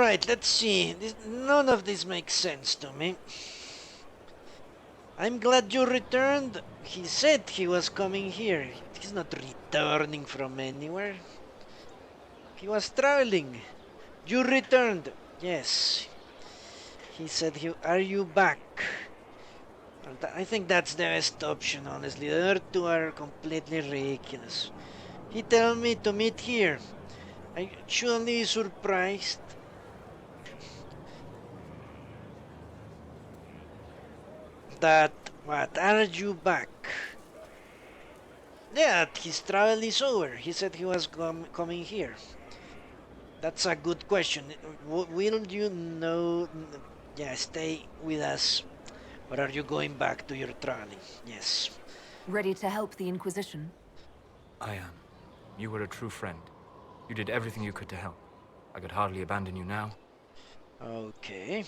Alright, let's see. None of this makes sense to me. I'm glad you returned. He said he was coming here. He's not returning from anywhere. He was traveling. You returned. Yes. He said, are you back? I think that's the best option, honestly. The other two are completely ridiculous. He told me to meet here. I shouldn't be surprised. That, what, are you back? Yeah, his travel is over. He said he was coming here. That's a good question. Will you know? Yeah, stay with us. Or are you going back to your traveling? Yes. Ready to help the Inquisition? I am. You were a true friend. You did everything you could to help. I could hardly abandon you now. Okay.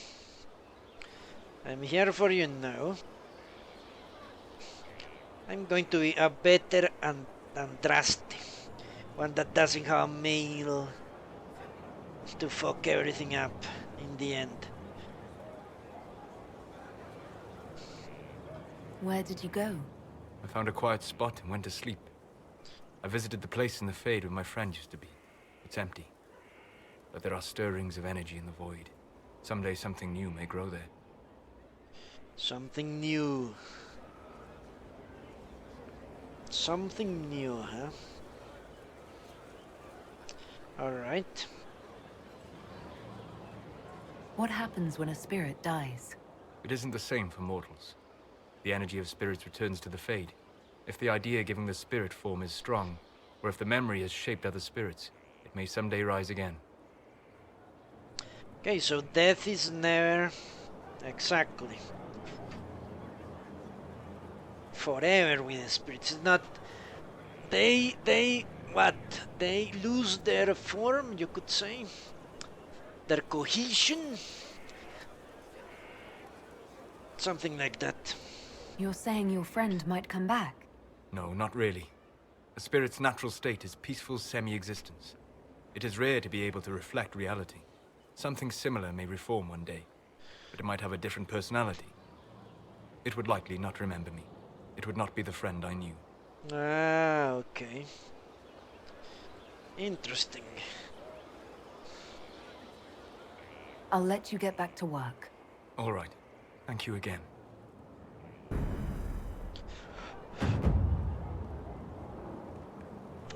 I'm here for you now. I'm going to be a better Andraste. One that doesn't have a mail to fuck everything up in the end. Where did you go? I found a quiet spot and went to sleep. I visited the place in the Fade where my friend used to be. It's empty. But there are stirrings of energy in the void. Someday something new may grow there. Something new. Something new, huh? Alright. What happens when a spirit dies? It isn't the same for mortals. The energy of spirits returns to the Fade. If the idea giving the spirit form is strong, or if the memory has shaped other spirits, it may someday rise again. Okay, so death is never exactly forever with the spirits. It's not they lose their form, you could say, their cohesion, something like that. You're saying your friend might come back? No, not really. A spirit's natural state is peaceful semi-existence. It is rare to be able to reflect reality. Something similar may reform one day, but it might have a different personality. It would likely not remember me. It would not be the friend I knew. Ah, okay. Interesting. I'll let you get back to work. All right. Thank you again.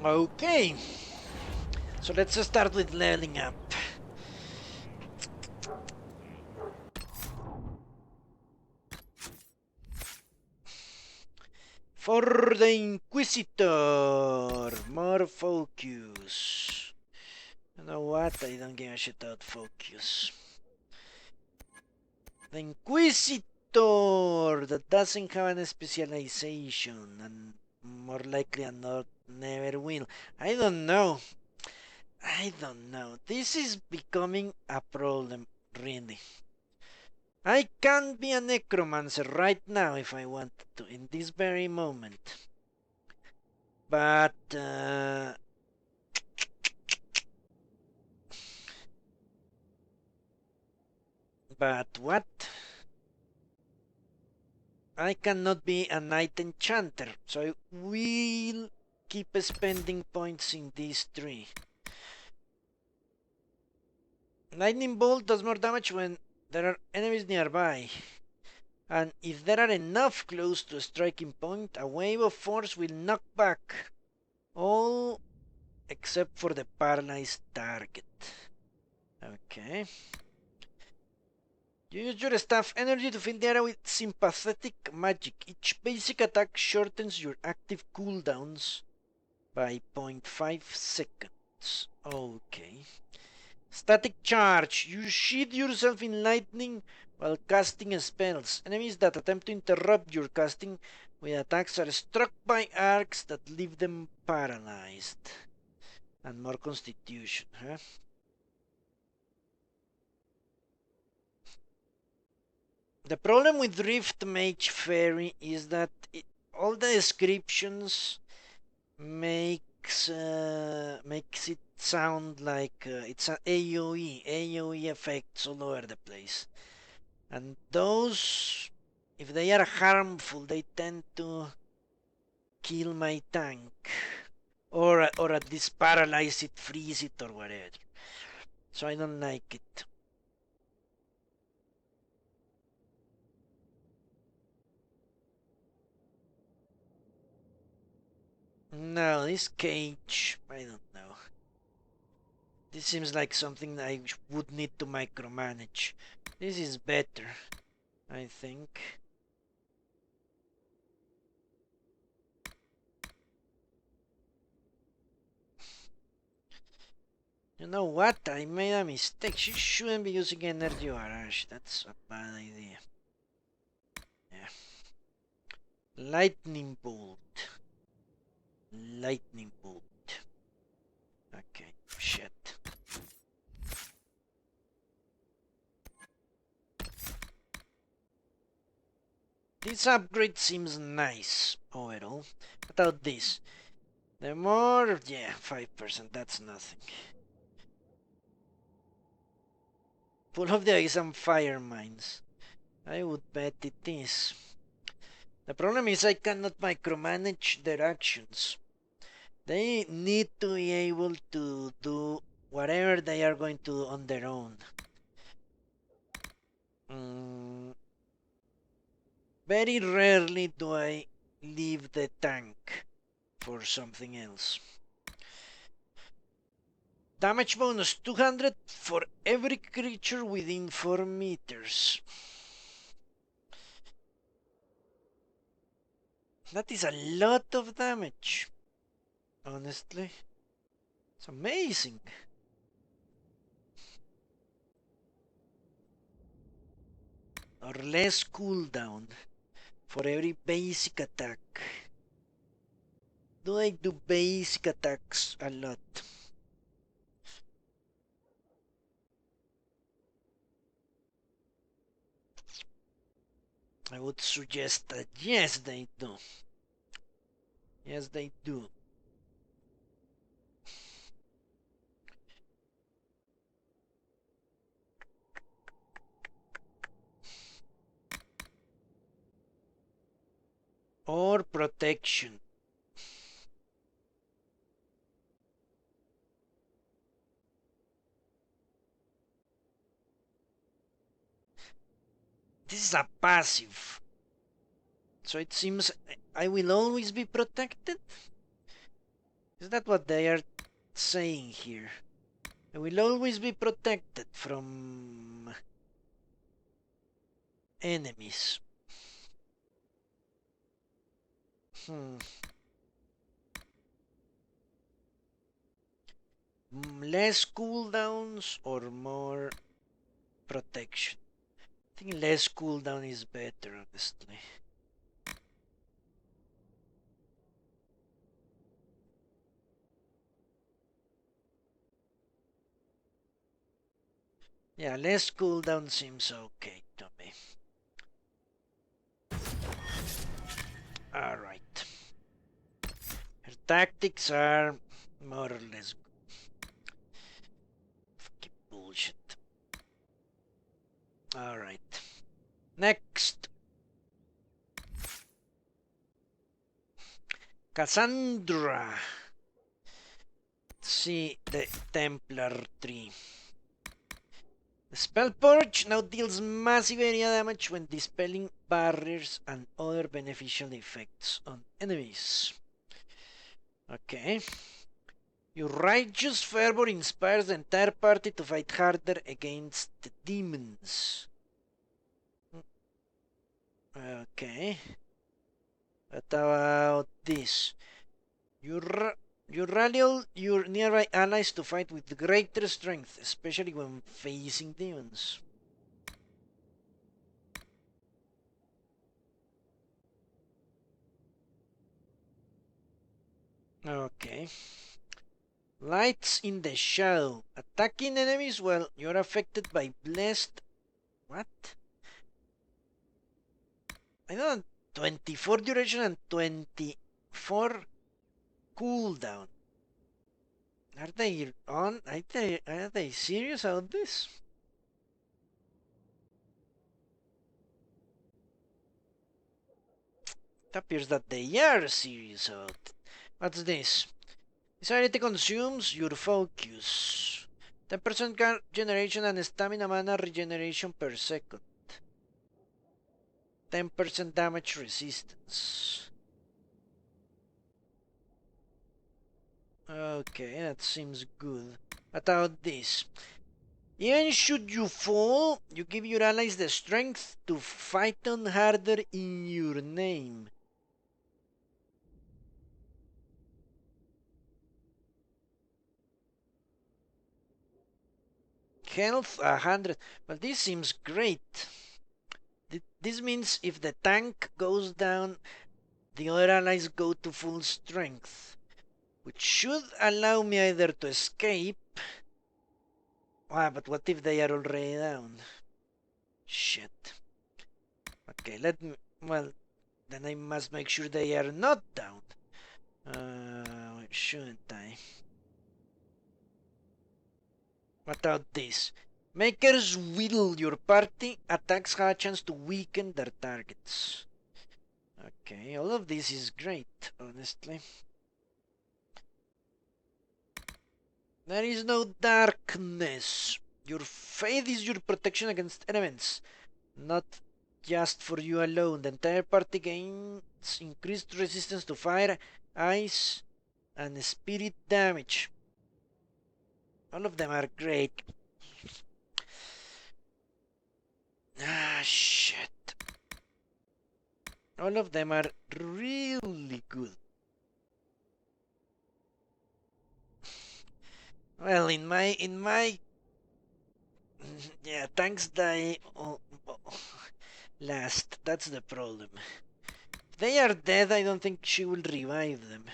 Okay. So let's start with leveling up. For the Inquisitor, more focus. You know what? I don't give a shit about focus. The Inquisitor that doesn't have a specialization and more likely and not never will. I don't know. This is becoming a problem, really. I can be a necromancer right now if I wanted to, in this very moment. But, what? I cannot be a knight enchanter, so I will keep spending points in these three. Lightning bolt does more damage when there are enemies nearby. And if there are enough close to a striking point, a wave of force will knock back all except for the paralyzed target. Okay. You use your staff energy to fill the area with sympathetic magic. Each basic attack shortens your active cooldowns by 0.5 seconds. Okay. Static charge. You sheathe yourself in lightning while casting spells. Enemies that attempt to interrupt your casting with attacks are struck by arcs that leave them paralyzed. And more constitution, huh? The problem with Rift Mage Fairy is that all the descriptions make makes it sound like it's an AOE effects all over the place. And those, if they are harmful, they tend to kill my tank. Or at least paralyze it, freeze it, or whatever. So I don't like it. No, this cage, I don't know. This seems like something I would need to micromanage. This is better, I think. You know what? I made a mistake. She shouldn't be using energy barrage. That's a bad idea. Yeah. Lightning bolt. Lightning bolt. Okay, shit. This upgrade seems nice overall. What about this? The more, yeah, 5%, that's nothing. Full of the some fire mines. I would bet it is. The problem is I cannot micromanage their actions. They need to be able to do whatever they are going to do on their own. Very rarely do I leave the tank for something else. Damage bonus 200 for every creature within 4 meters. That is a lot of damage. Honestly. It's amazing. Or less cooldown for every basic attack. Do I do basic attacks a lot? I would suggest that yes, they do. Yes, they do. Or protection. This is a passive. So it seems I will always be protected? Is that what they are saying here? I will always be protected from enemies. Less cooldowns or more protection? I think less cooldown is better, honestly. Yeah, less cooldown seems okay to me. Alright. Her tactics are more or less fucking bullshit. Alright. Next. Cassandra. Let's see the Templar tree. The spell Purge now deals massive area damage when dispelling barriers and other beneficial effects on enemies. Okay. Your righteous fervor inspires the entire party to fight harder against the demons. Okay. What about this? You rally all your nearby allies to fight with greater strength, especially when facing demons. Okay. Lights in the shadow. Attacking enemies while you're affected by blessed... What? I don't know. 24 duration and 24 cooldown. Are they on? Are they serious about this? It appears that they are serious about it. What's this? This ability consumes your focus. 10% generation and stamina mana regeneration per second. 10% damage resistance. Okay, that seems good. What about this? Even should you fall, you give your allies the strength to fight on harder in your name. Health 100. Well, this seems great. This means if the tank goes down, the other allies go to full strength, which should allow me either to escape. Ah, but what if they are already down? Shit. Okay, let me. Well, then I must make sure they are not down. Shouldn't I? What about this? Maker's Will. Your party attacks have a chance to weaken their targets. Okay, all of this is great, honestly. There is no darkness. Your faith is your protection against elements, not just for you alone. The entire party gains increased resistance to fire, ice, and spirit damage. All of them are great. Ah, shit. All of them are really good. Well, yeah, tanks die last. That's the problem. If they are dead, I don't think she will revive them.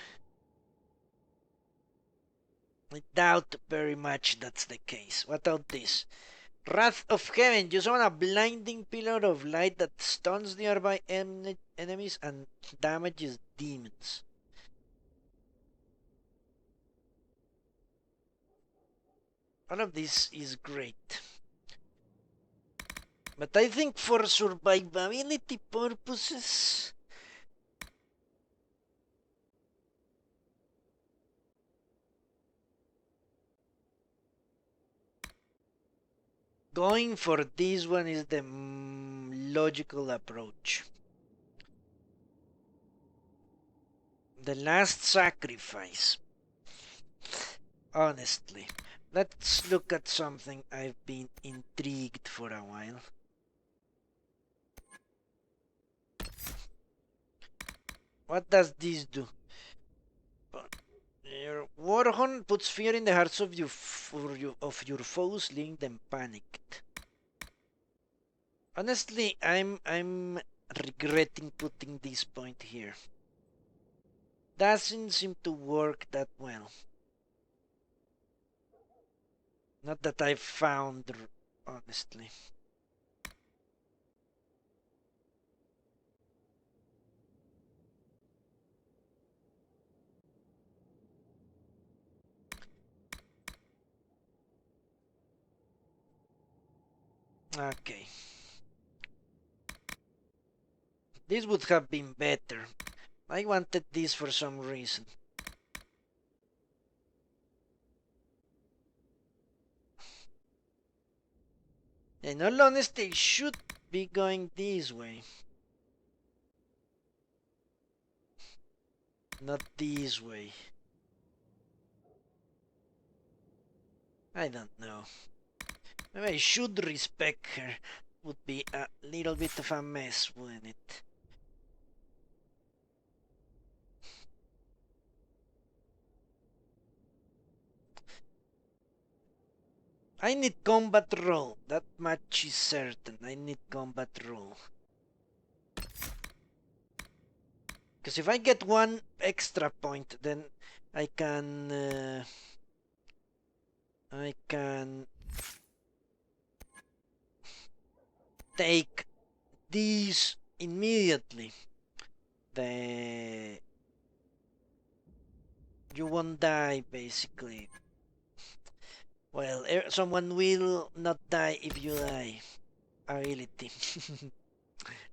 I doubt very much that's the case. What about this? Wrath of Heaven. You summon a blinding pillar of light that stuns nearby enemies and damages demons. All of this is great. But I think for survivability purposes, going for this one is the logical approach. The last sacrifice. Honestly. Let's look at something I've been intrigued for a while. What does this do? Your Warhorn puts fear in the hearts of your foes, leaving them panicked. Honestly, I'm regretting putting this point here. Doesn't seem to work that well. Not that I've found, honestly. Okay. This would have been better. I wanted this for some reason. In all honesty, it should be going this way. Not this way. I don't know. Maybe I should respect her. Would be a little bit of a mess, wouldn't it? I need combat roll. That much is certain. I need combat roll. Because if I get one extra point, then I can take these immediately. You won't die, basically. Well, someone will not die if you die. Ability.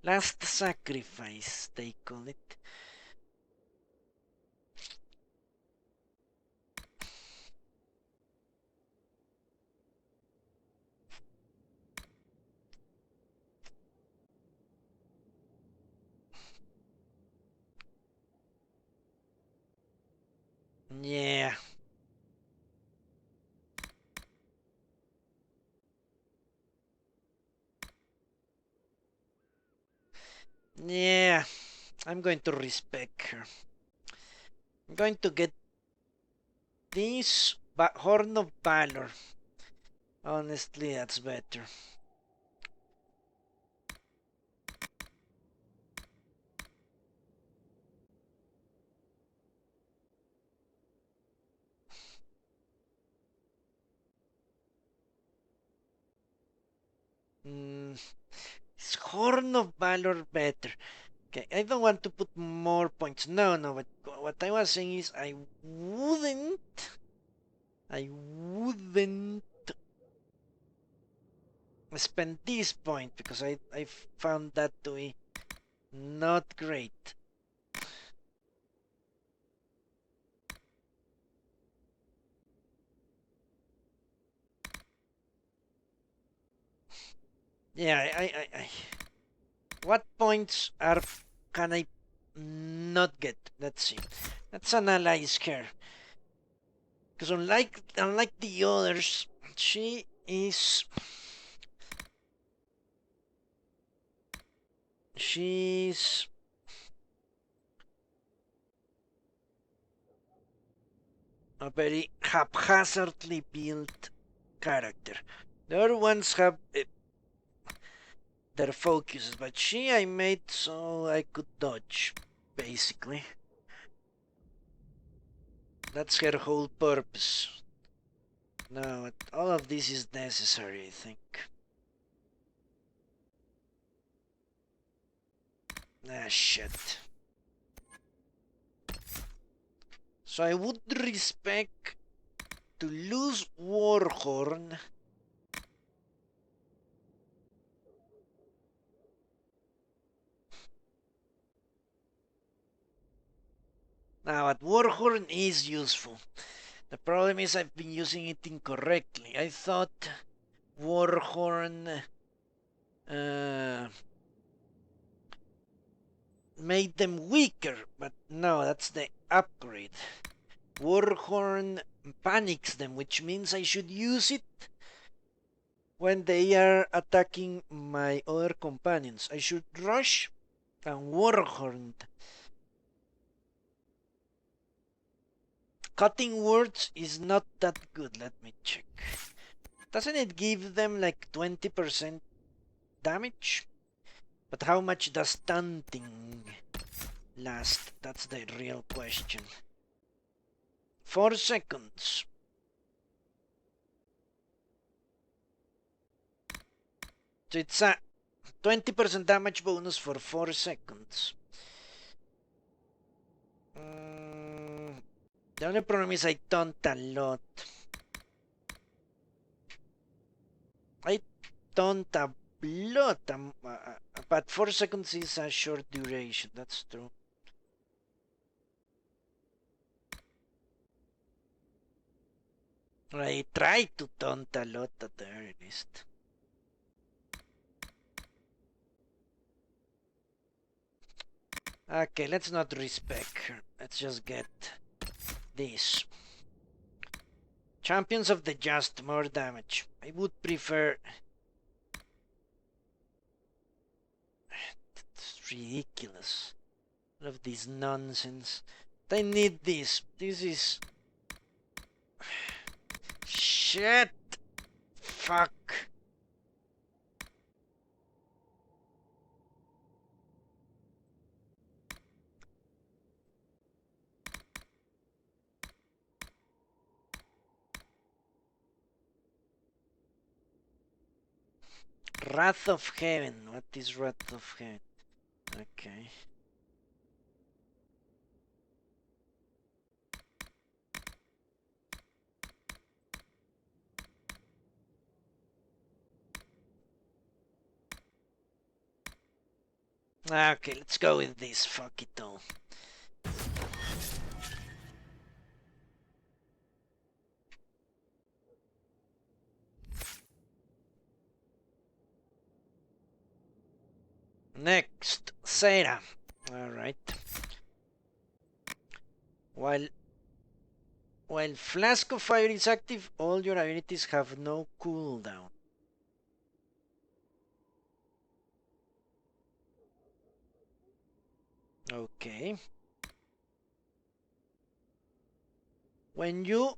Last sacrifice, they call it. Yeah. Yeah. I'm going to respect her. I'm going to get this Horn of Valor. Honestly, that's better. Is Horn of Valor better? Okay, I don't want to put more points. No, but what I was saying is I wouldn't spend this point because I found that to be not great. Yeah, I what points can I not get? Let's see. Let's analyze her. Because unlike the others, she's a very haphazardly built character. The other ones have their focuses, but I made so I could dodge, basically. That's her whole purpose. No, all of this is necessary, I think. Ah, shit. So I would respect to lose Warhorn. Now, but Warhorn is useful. The problem is I've been using it incorrectly. I thought Warhorn made them weaker, but no, that's the upgrade. Warhorn panics them, which means I should use it when they are attacking my other companions. I should rush and Warhorn. Cutting words is not that good. Let me check. Doesn't it give them like 20% damage? But how much does stunting last? That's the real question. 4 seconds. So it's a 20% damage bonus for 4 seconds. The only problem is I taunt a lot. I taunt a lot, but 4 seconds is a short duration, that's true. I try to taunt a lot at the very least. Okay, let's not respect her. Let's just get this. Champions of the Just, more damage. I would prefer... It's ridiculous. All of this nonsense. I need this. This is... Shit! Fuck. Wrath of Heaven. What is Wrath of Heaven? Okay. Okay, let's go with this. Fuck it all. Next, Sarah. Alright. While Flask of Fire is active, all your abilities have no cooldown. Okay. When your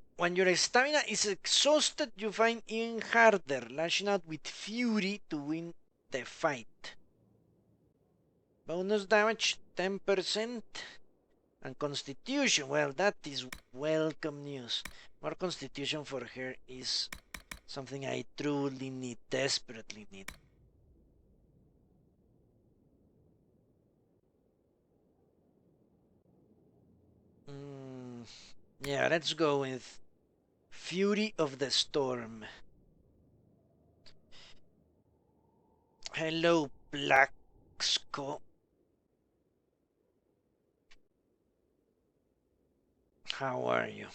stamina is exhausted, you find even harder, lashing out with fury to win the fight. Bonus damage 10%. And constitution, well, that is welcome news. More constitution for her is something I truly need, desperately need. Yeah, let's go with Fury of the Storm. Hello, Blacksco. How are you?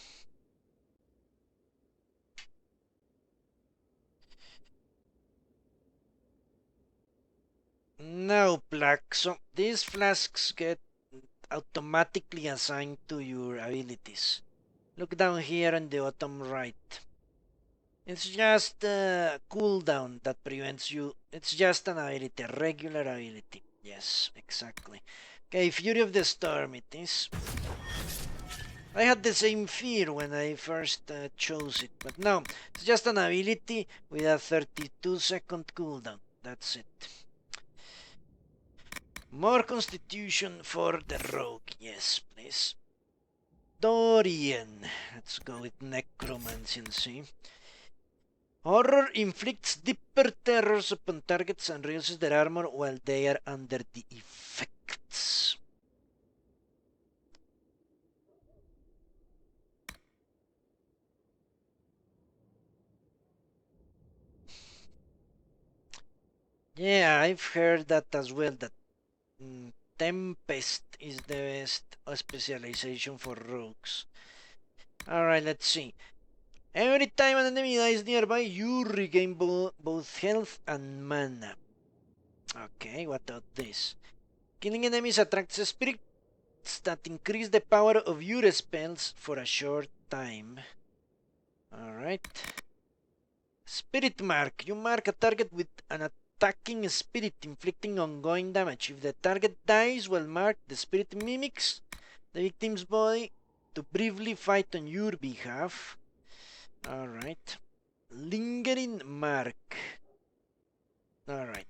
No, Black. So these flasks get automatically assigned to your abilities. Look down here on the bottom right. It's just a cooldown that prevents you. It's just an ability, a regular ability. Yes, exactly. Okay, Fury of the Storm it is. I had the same fear when I first chose it, but no, it's just an ability with a 32-second cooldown. That's it. More constitution for the rogue, yes, please. Dorian. Let's go with necromancy and see. Horror inflicts deeper terrors upon targets and reduces their armor while they are under the effects. Yeah, I've heard that as well, that Tempest is the best specialization for rogues. Alright, let's see. Every time an enemy dies nearby, you regain both health and mana. Okay, what about this? Killing enemies attracts spirits that increase the power of your spells for a short time. Alright. Spirit Mark. You mark a target with an attacking spirit, inflicting ongoing damage. If the target dies while marked, the spirit mimics the victim's body to briefly fight on your behalf. Alright. Lingering Mark. Alright.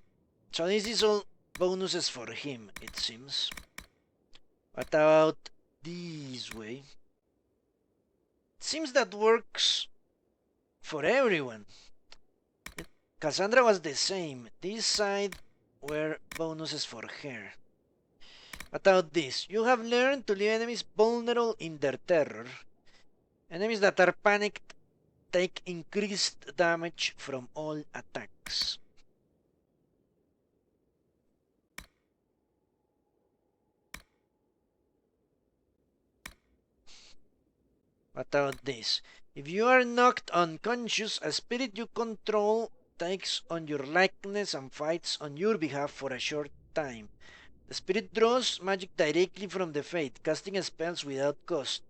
So this is all bonuses for him, it seems. What about this way? It seems that works for everyone. Cassandra was the same. This side were bonuses for her. What about this? You have learned to leave enemies vulnerable in their terror. Enemies that are panicked take increased damage from all attacks. What about this? If you are knocked unconscious, a spirit you control takes on your likeness and fights on your behalf for a short time. The spirit draws magic directly from the fate, casting spells without cost.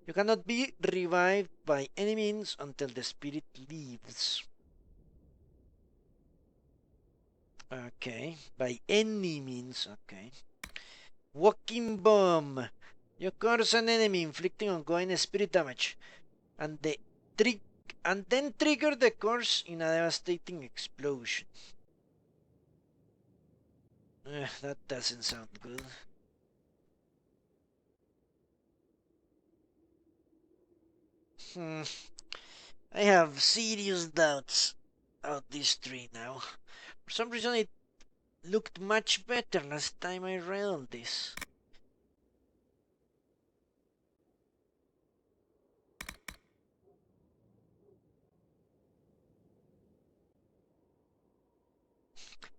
You cannot be revived by any means until the spirit leaves. Okay, by any means, okay. Walking Bomb. You curse an enemy, inflicting ongoing spirit damage, and then trigger the curse in a devastating explosion. That doesn't sound good. I have serious doubts about this tree now. For some reason it looked much better last time I read all this.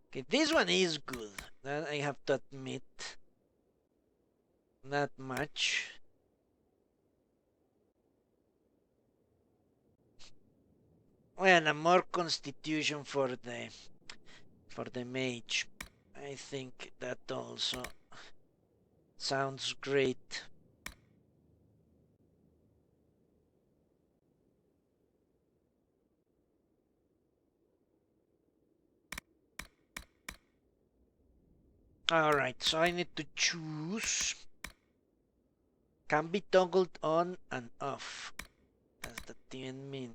Okay, this one is good. That I have to admit. Not much. Well, a more constitution for the mage. I think that also sounds great. Alright, so I need to choose. Can be toggled on and off. Does that even mean?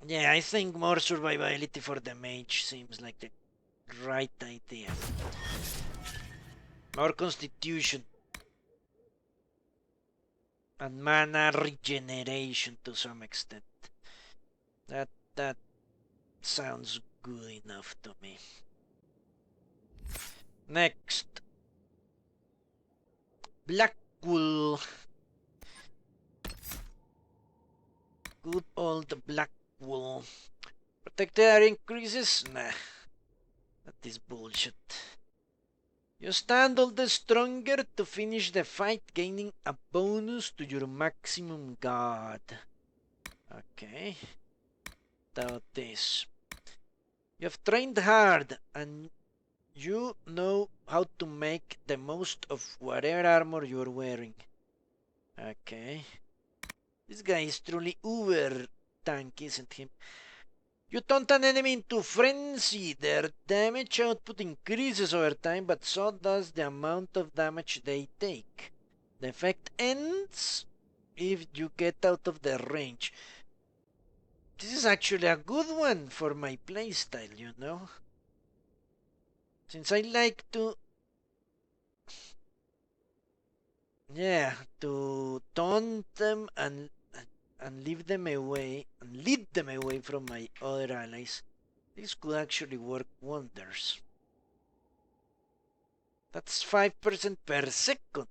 Yeah, I think more survivability for the mage seems like the right idea. More constitution. And mana regeneration to some extent. That sounds good enough to me. Next. Black wool. Good old black wool. Protected area increases? Nah. That is bullshit. You stand all the stronger to finish the fight, gaining a bonus to your maximum guard. Okay. Without this. You have trained hard and you know how to make the most of whatever armor you're wearing. Okay. This guy is truly uber tank, isn't he? You taunt an enemy into frenzy. Their damage output increases over time, but so does the amount of damage they take. The effect ends if you get out of their range. This is actually a good one for my playstyle, you know? Since I like to... Yeah, to taunt them and lead them away from my other allies. This could actually work wonders. That's 5% per second.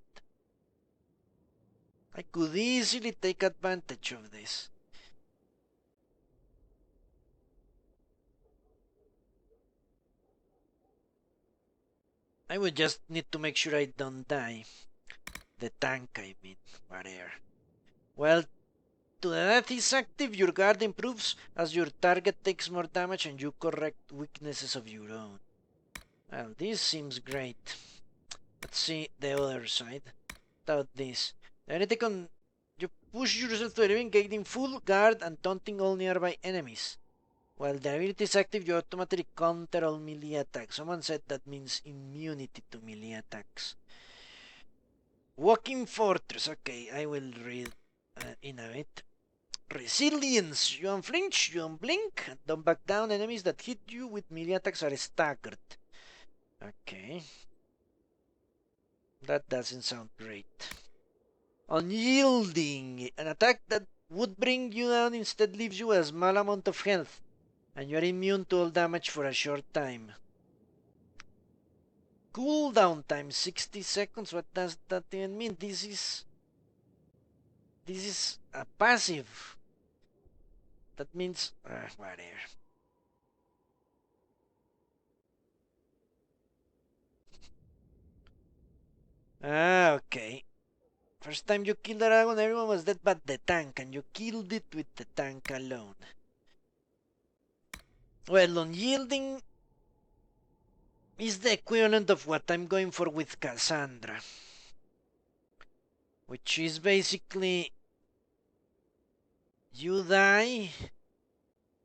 I could easily take advantage of this. I would just need to make sure I don't die. The tank, I mean, whatever. Well, to the death is active, your guard improves as your target takes more damage and you correct weaknesses of your own. Well, this seems great. Let's see the other side. Without this. You push yourself to the living, gaining full guard and taunting all nearby enemies. While the ability is active, you automatically counter all melee attacks. Someone said that means immunity to melee attacks. Walking Fortress. Okay, I will read in a bit. Resilience. You unflinch, you unblink, and don't back down. Enemies that hit you with melee attacks are staggered. Okay. That doesn't sound great. Unyielding. An attack that would bring you down instead leaves you a small amount of health, and you are immune to all damage for a short time. Cooldown time 60 seconds. What does that even mean? This is a passive. That means whatever. Okay. First time you killed a dragon, everyone was dead but the tank, and you killed it with the tank alone. Well, unyielding is the equivalent of what I'm going for with Cassandra, which is basically you die,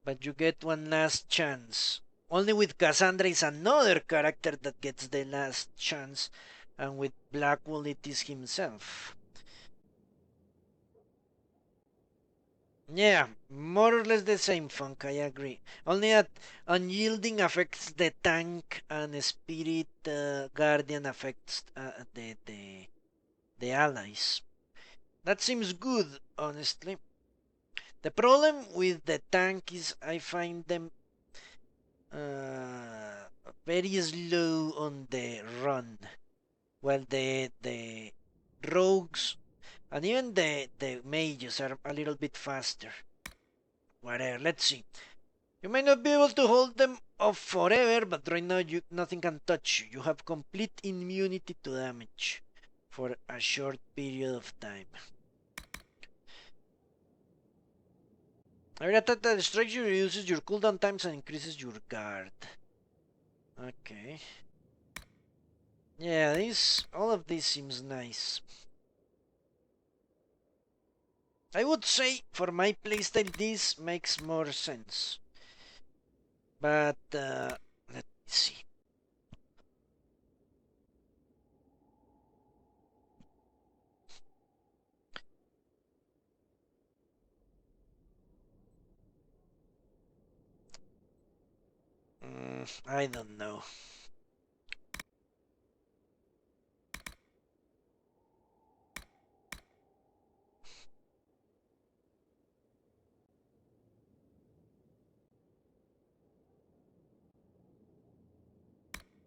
but you get one last chance. Only with Cassandra is another character that gets the last chance, and with Blackwall it is himself. Yeah, more or less the same, Funk, I agree. Only that unyielding affects the tank and Spirit Guardian affects the allies. That seems good, honestly. The problem with the tank is I find them very slow on the run. Well, the rogues and even the mages are a little bit faster. Whatever, let's see. You may not be able to hold them off forever, but right now nothing can touch you. You have complete immunity to damage for a short period of time. Every attack that strikes you reduces your cooldown times and increases your guard. Okay. Yeah, all of this seems nice. I would say for my playstyle this makes more sense. But let me see. I don't know.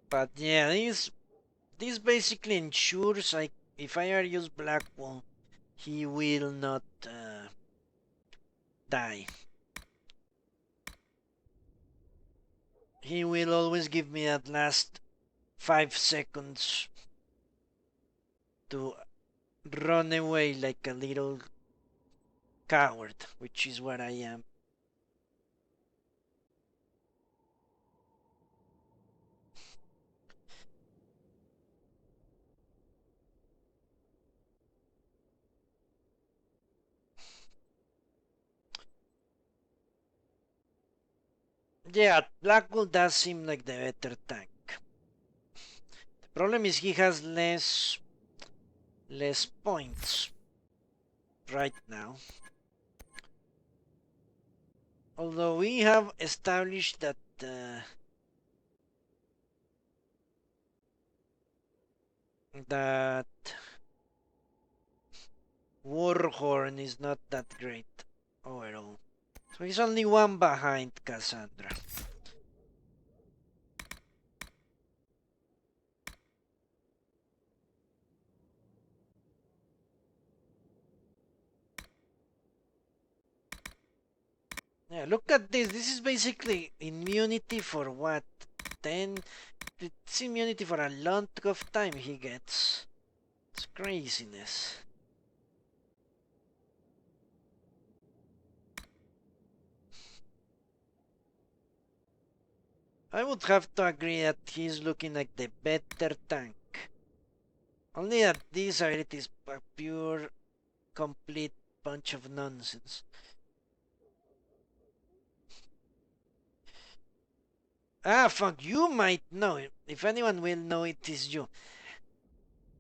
But yeah, this basically ensures if I use Blackwall, he will not die. He will always give me that last 5 seconds to run away like a little coward, which is what I am. Yeah, Blackwall does seem like the better tank. The problem is he has less points right now. Although we have established that that Warhorn is not that great overall. So he's only one behind Cassandra. Yeah, look at this. This is basically immunity for what? 10? It's immunity for a long of time he gets. It's craziness. I would have to agree that he's looking like the better tank. Only that this ability is a pure, complete bunch of nonsense. Ah, fuck, you might know. If anyone will know, it is you.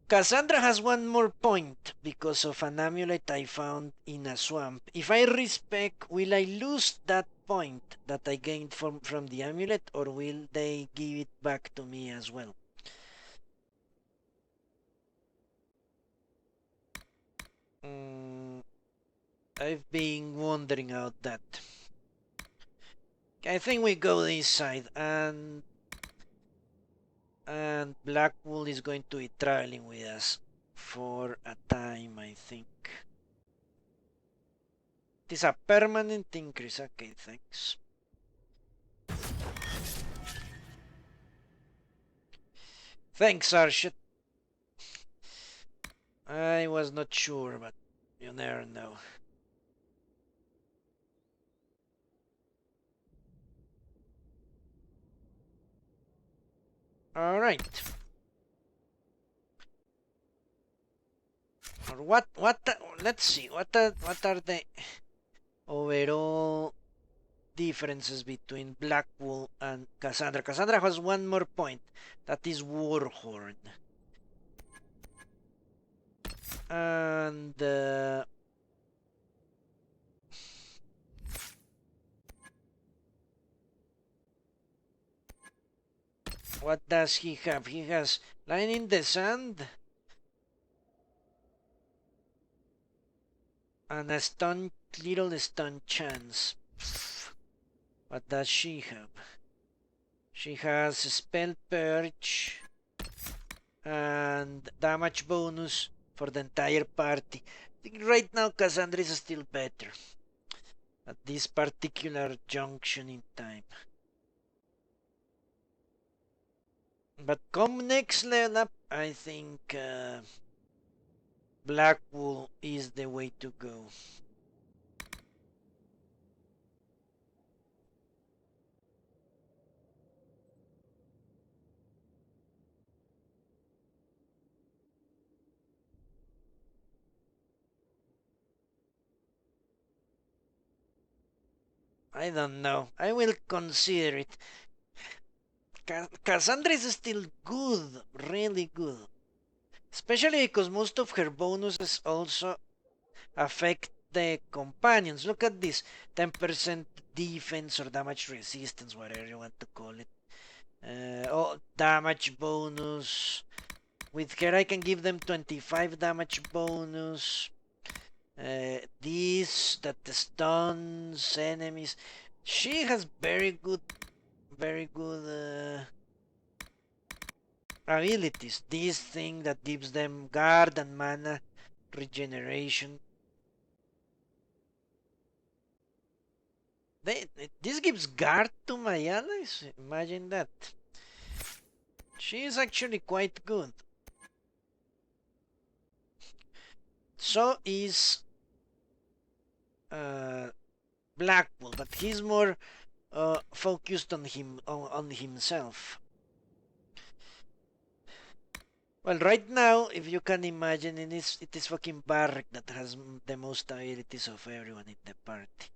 Cassandra has one more point because of an amulet I found in a swamp. If I respec, will I lose that point that I gained from the amulet, or will they give it back to me as well? I've been wondering about that. I think we go this side, and Blackwool is going to be traveling with us for a time, I think. It is a permanent increase. Okay, thanks. Thanks, Arshit. I was not sure, but you never know. All right. Or what? Let's see. What are the overall differences between Blackwool and Cassandra? Cassandra has one more point. That is Warhorn. And what does he have? He has Line in the Sand and a little stun chance. What does she have? She has Spell Purge and damage bonus for the entire party. I think right now Cassandra is still better. at this particular junction in time. But come next level up, I think Blackwool is the way to go. I don't know. I will consider it. Cassandra is still good, really good. Especially because most of her bonuses also affect the companions. Look at this 10% defense or damage resistance, whatever you want to call it. Oh, damage bonus. With her, I can give them 25 damage bonus. This that stuns enemies. She has very good abilities. This thing that gives them guard and mana regeneration. This gives guard to my allies. Imagine that. She is actually quite good. So is Blackpool, but he's more focused on himself. Well, right now, if you can imagine, it is fucking Barrick that has the most abilities of everyone in the party.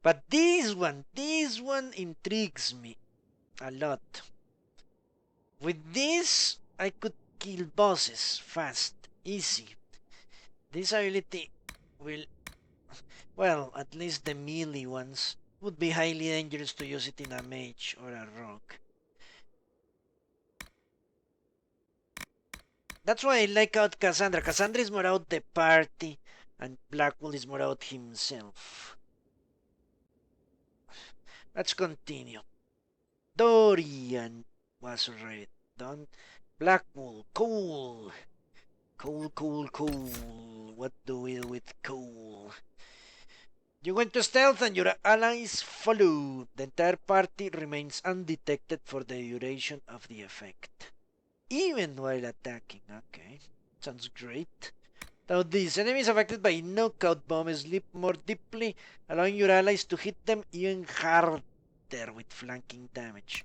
But this one intrigues me a lot. With this, I could kill bosses fast, easy. This ability will, well, at least the melee ones, would be highly dangerous to use it in a mage or a rogue. That's why I like out Cassandra. Cassandra is more out the party, and Blackwell is more out himself. Let's continue. Dorian was already done. Blackwell, cool. Cool. What do we do with cool? You went to stealth and your allies follow. The entire party remains undetected for the duration of the effect. Even while attacking. Okay, sounds great. Now these enemies affected by knockout bomb sleep more deeply, allowing your allies to hit them even harder with flanking damage.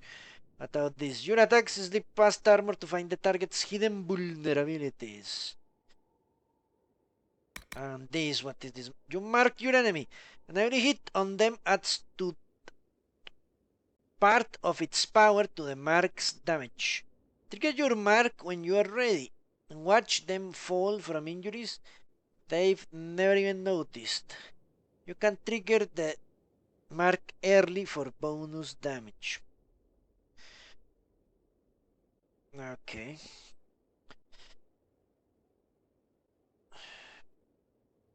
Without this, your attacks slip past armor to find the target's hidden vulnerabilities. And this, what is this? You mark your enemy, and every hit on them adds to part of its power to the mark's damage. Trigger your mark when you are ready, and watch them fall from injuries they've never even noticed. You can trigger the mark early for bonus damage. Okay.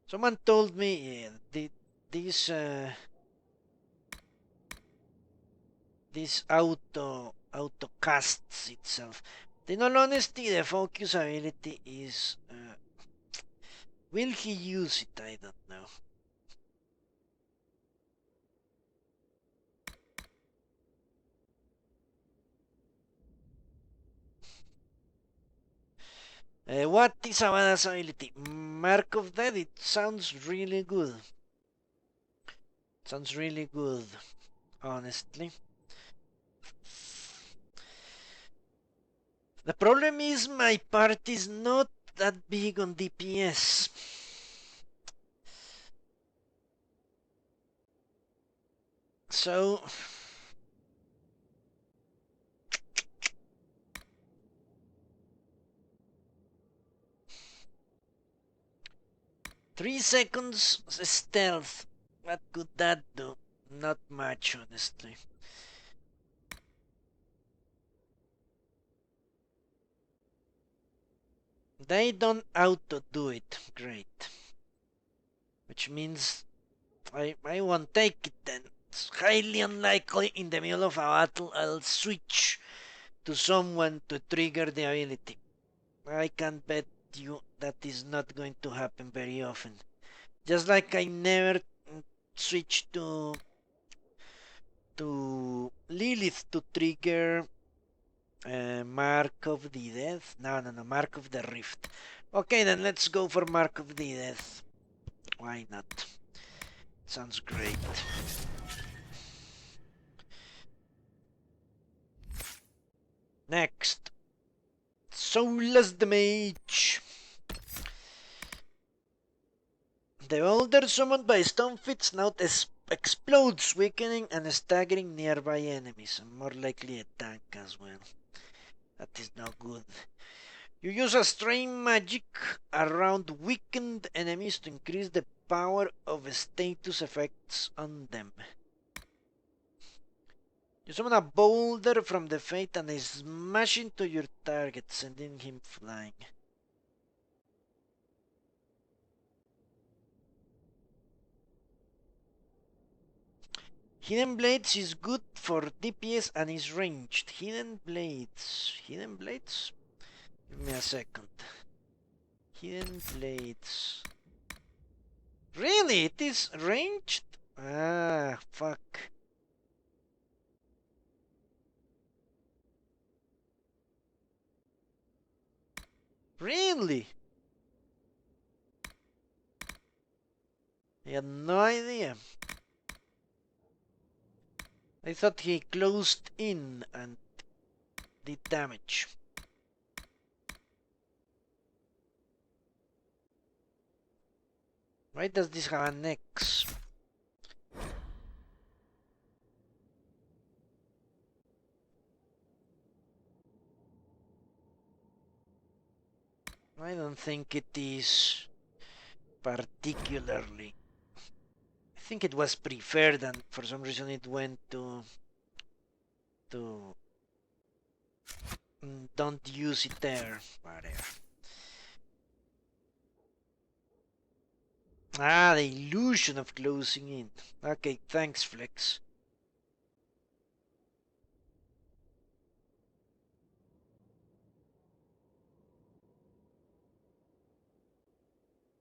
Someone told me this this auto casts itself. In all honesty, the focus ability is will he use it? I don't know. What is Avada's ability? Mark of Death. It sounds really good. Sounds really good, honestly. The problem is my party is not that big on DPS. So 3 seconds stealth. What could that do? Not much, honestly. They don't auto do it. Great. Which means I won't take it then. It's highly unlikely in the middle of a battle I'll switch to someone to trigger the ability. I can bet you that is not going to happen very often. Just like I never switch to Lilith to trigger Mark of the Death. No, Mark of the Rift. Okay, then let's go for Mark of the Death. Why not? Sounds great. Next, Soulless the Mage. The boulder summoned by Stonefit's now explodes, weakening and staggering nearby enemies, and more likely a tank as well. That is no good. You use a strain magic around weakened enemies to increase the power of status effects on them. You summon a boulder from the fate and they smash into your target, sending him flying. Hidden Blades is good for DPS and is ranged. Hidden Blades. Hidden Blades? Give me a second. Hidden Blades. Really? It is ranged? Ah, fuck. Really? I had no idea. I thought he closed in and did damage. Why does this have an X? I don't think it is particularly. I think it was preferred and for some reason it went to don't use it there. Whatever. Ah, the illusion of closing in. Okay, thanks, Flex.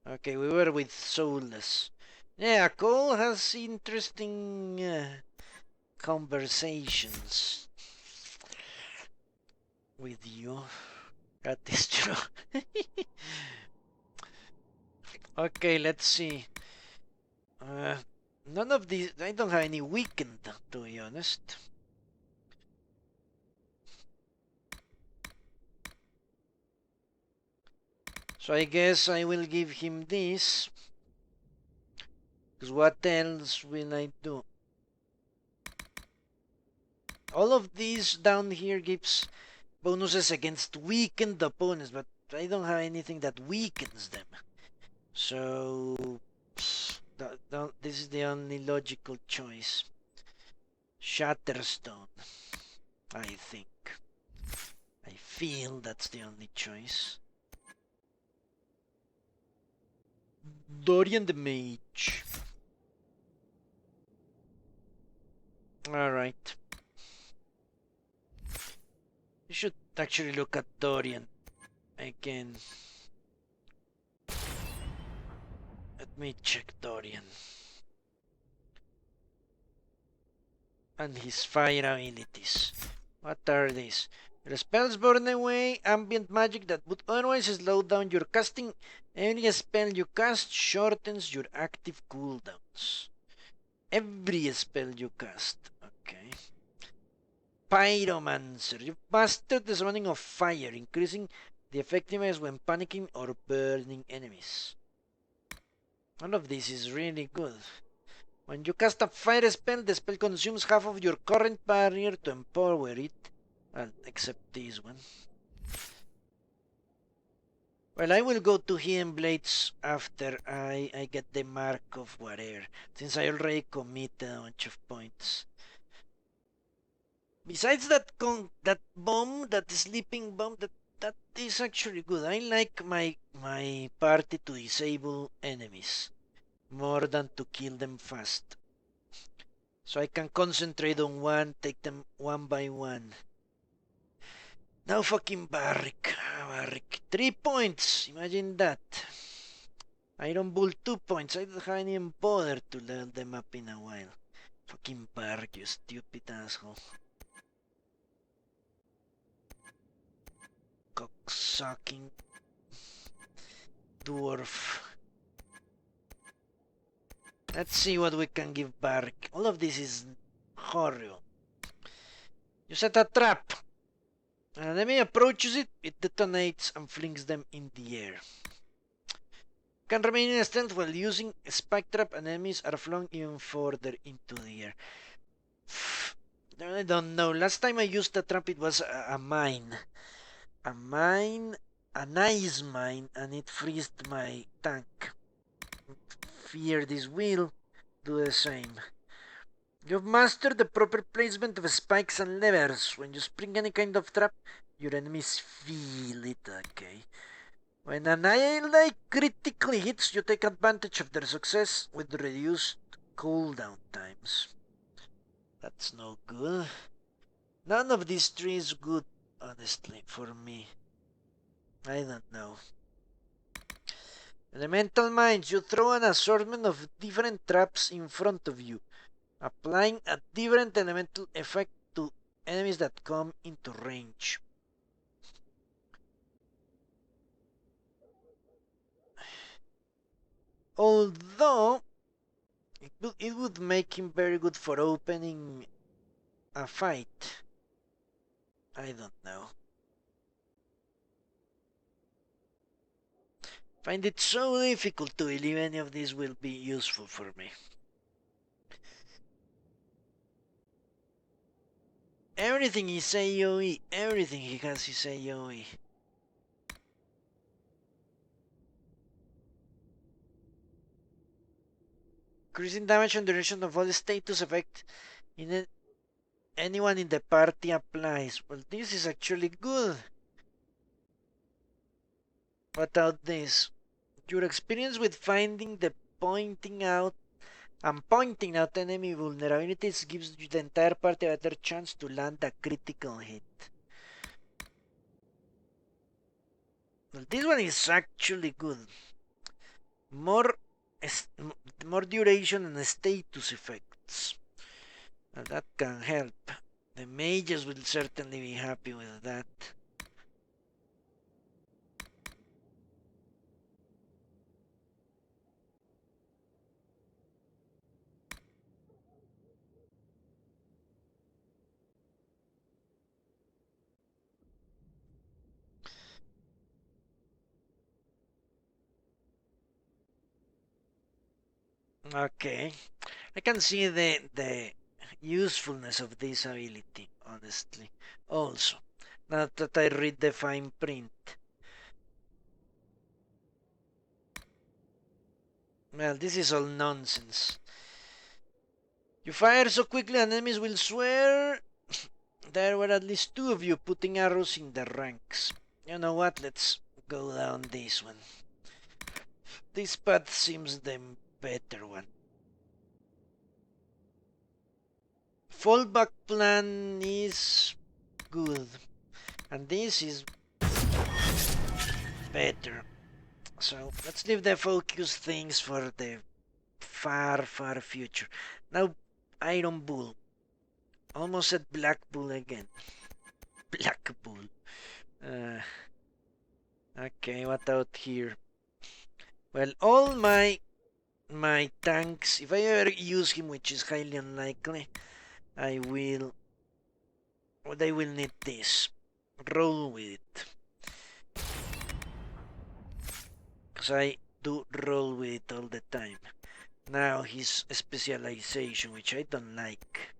Okay, we were with Soulless. Yeah, Cole has interesting conversations with you. That is true. Okay, let's see. None of these. I don't have any weakened, to be honest. So I guess I will give him this. Because what else will I do? All of these down here gives bonuses against weakened opponents, but I don't have anything that weakens them. So this is the only logical choice. Shatterstone, I think. I feel that's the only choice. Dorian the Mage. Alright. You should actually look at Dorian again. Let me check Dorian. And his fire abilities. What are these? Your spells burn away ambient magic that would otherwise slow down your casting. Any spell you cast shortens your active cooldowns. Every spell you cast. Okay. Pyromancer. You mastered the summoning of fire, increasing the effectiveness when panicking or burning enemies. All of this is really good. When you cast a fire spell, the spell consumes half of your current barrier to empower it. Well, except this one. Well, I will go to Hidden Blades after I get the mark of whatever, since I already committed a bunch of points. Besides that bomb, that sleeping bomb, that is actually good. I like my party to disable enemies more than to kill them fast. So I can concentrate on one, take them one by one. Now fucking Barrick. 3 points. Imagine that. Iron Bull 2 points. I haven't even bothered to level them up in a while. Fucking Bark, you stupid asshole. Cocksucking dwarf. Let's see what we can give Bark. All of this is horrible. You set a trap. An enemy approaches it, it detonates and flings them in the air. Can remain in strength while using a spike trap, and enemies are flung even further into the air. I don't know. Last time I used a trap, it was a mine. A mine, an ice mine, and it freezed my tank. Fear this will do the same. You've mastered the proper placement of spikes and levers. When you spring any kind of trap, your enemies feel it, okay? When an ally critically hits, you take advantage of their success with reduced cooldown times. That's no good. None of these three is good, honestly, for me. I don't know. Elemental mines. You throw an assortment of different traps in front of you, applying a different elemental effect to enemies that come into range. Although, it would make him very good for opening a fight. I don't know. Find it so difficult to believe any of these will be useful for me. Everything is AoE. Everything he has is AoE. Increasing damage and duration of all status effect in anyone in the party applies. Well, this is actually good. What about this? Your experience with finding the pointing out enemy vulnerabilities gives you the entire party a better chance to land a critical hit. Well, this one is actually good. More duration and status effects. Well, that can help. The mages will certainly be happy with that. Okay. I can see the usefulness of this ability, honestly. Also, now that I read the fine print. Well, this is all nonsense. You fire so quickly enemies will swear there were at least two of you putting arrows in the ranks. You know what? Let's go down this one. This path seems the better one. Fallback plan is good. And this is better. So let's leave the focus things for the far, far future. Now, Iron Bull. Almost said Black Bull again. Black Bull. Okay, what out here? Well, all my tanks, if I ever use him, which is highly unlikely, they will need this. Roll with it. Because I do roll with it all the time. Now his specialization, which I don't like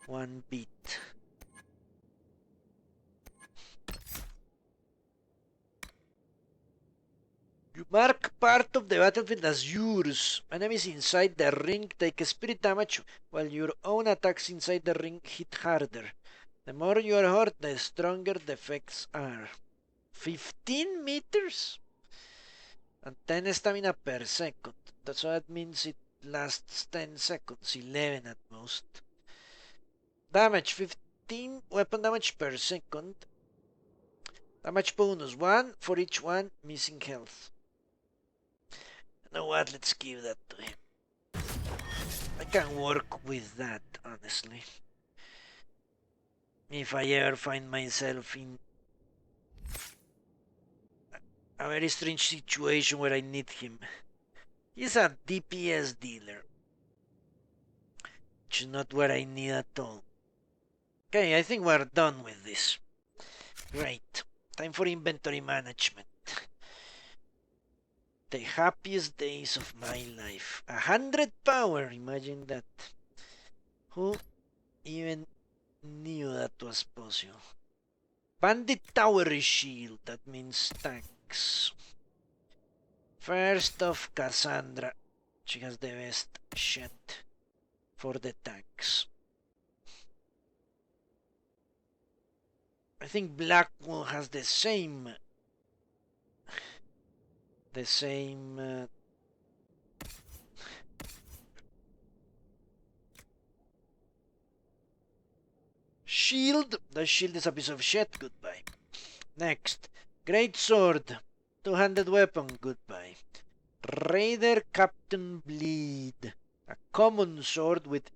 one bit. You mark part of the battlefield as yours. Enemies inside the ring take spirit damage, while your own attacks inside the ring hit harder. The more you are hurt, the stronger the effects are. 15 meters? And 10 stamina per second. So that means it lasts 10 seconds, 11 at most. Damage 15 weapon damage per second. Damage bonus 1 for each one missing health. know what? Let's give that to him. I can work with that, honestly. If I ever find myself in a very strange situation where I need him. He's a DPS dealer, which is not what I need at all. Okay, I think we're done with this. Great. Time for inventory management. The happiest days of my life. 100 power, imagine that. Who even knew that was possible? Bandit Tower Shield, that means tanks. First off, Cassandra. She has the best shit for the tanks. I think Blackwall has the same shield. The shield is a piece of shit. Goodbye. Next, great sword, two-handed weapon. Goodbye. Raider Captain Bleed, a common sword with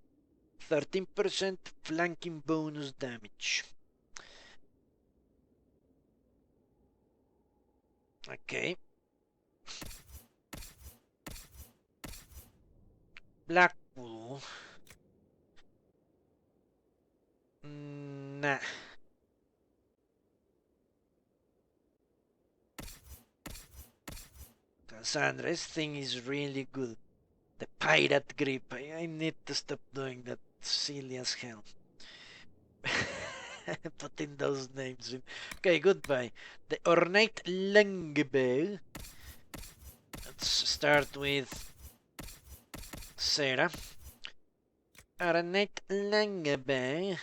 13% flanking bonus damage. Okay. Blackpool. Nah. Cassandra, this thing is really good. The pirate grip. I need to stop doing that. Silly as hell. Putting those names in. Okay, goodbye. The ornate longbow. Let's start with Sarah. Ornate longbow.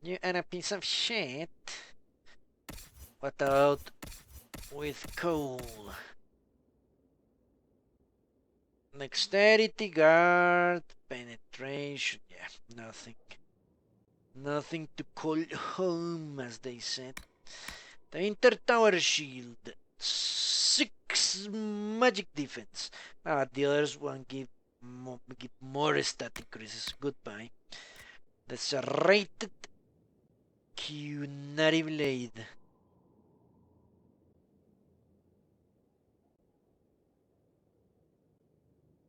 You are a piece of shit. What about with Cole? Dexterity, guard, penetration. Yeah, nothing. Nothing to call home, as they said. The Inter Tower Shield. 6 magic defense. The others won't give more stat increases. Goodbye. The serrated Cunary Blade.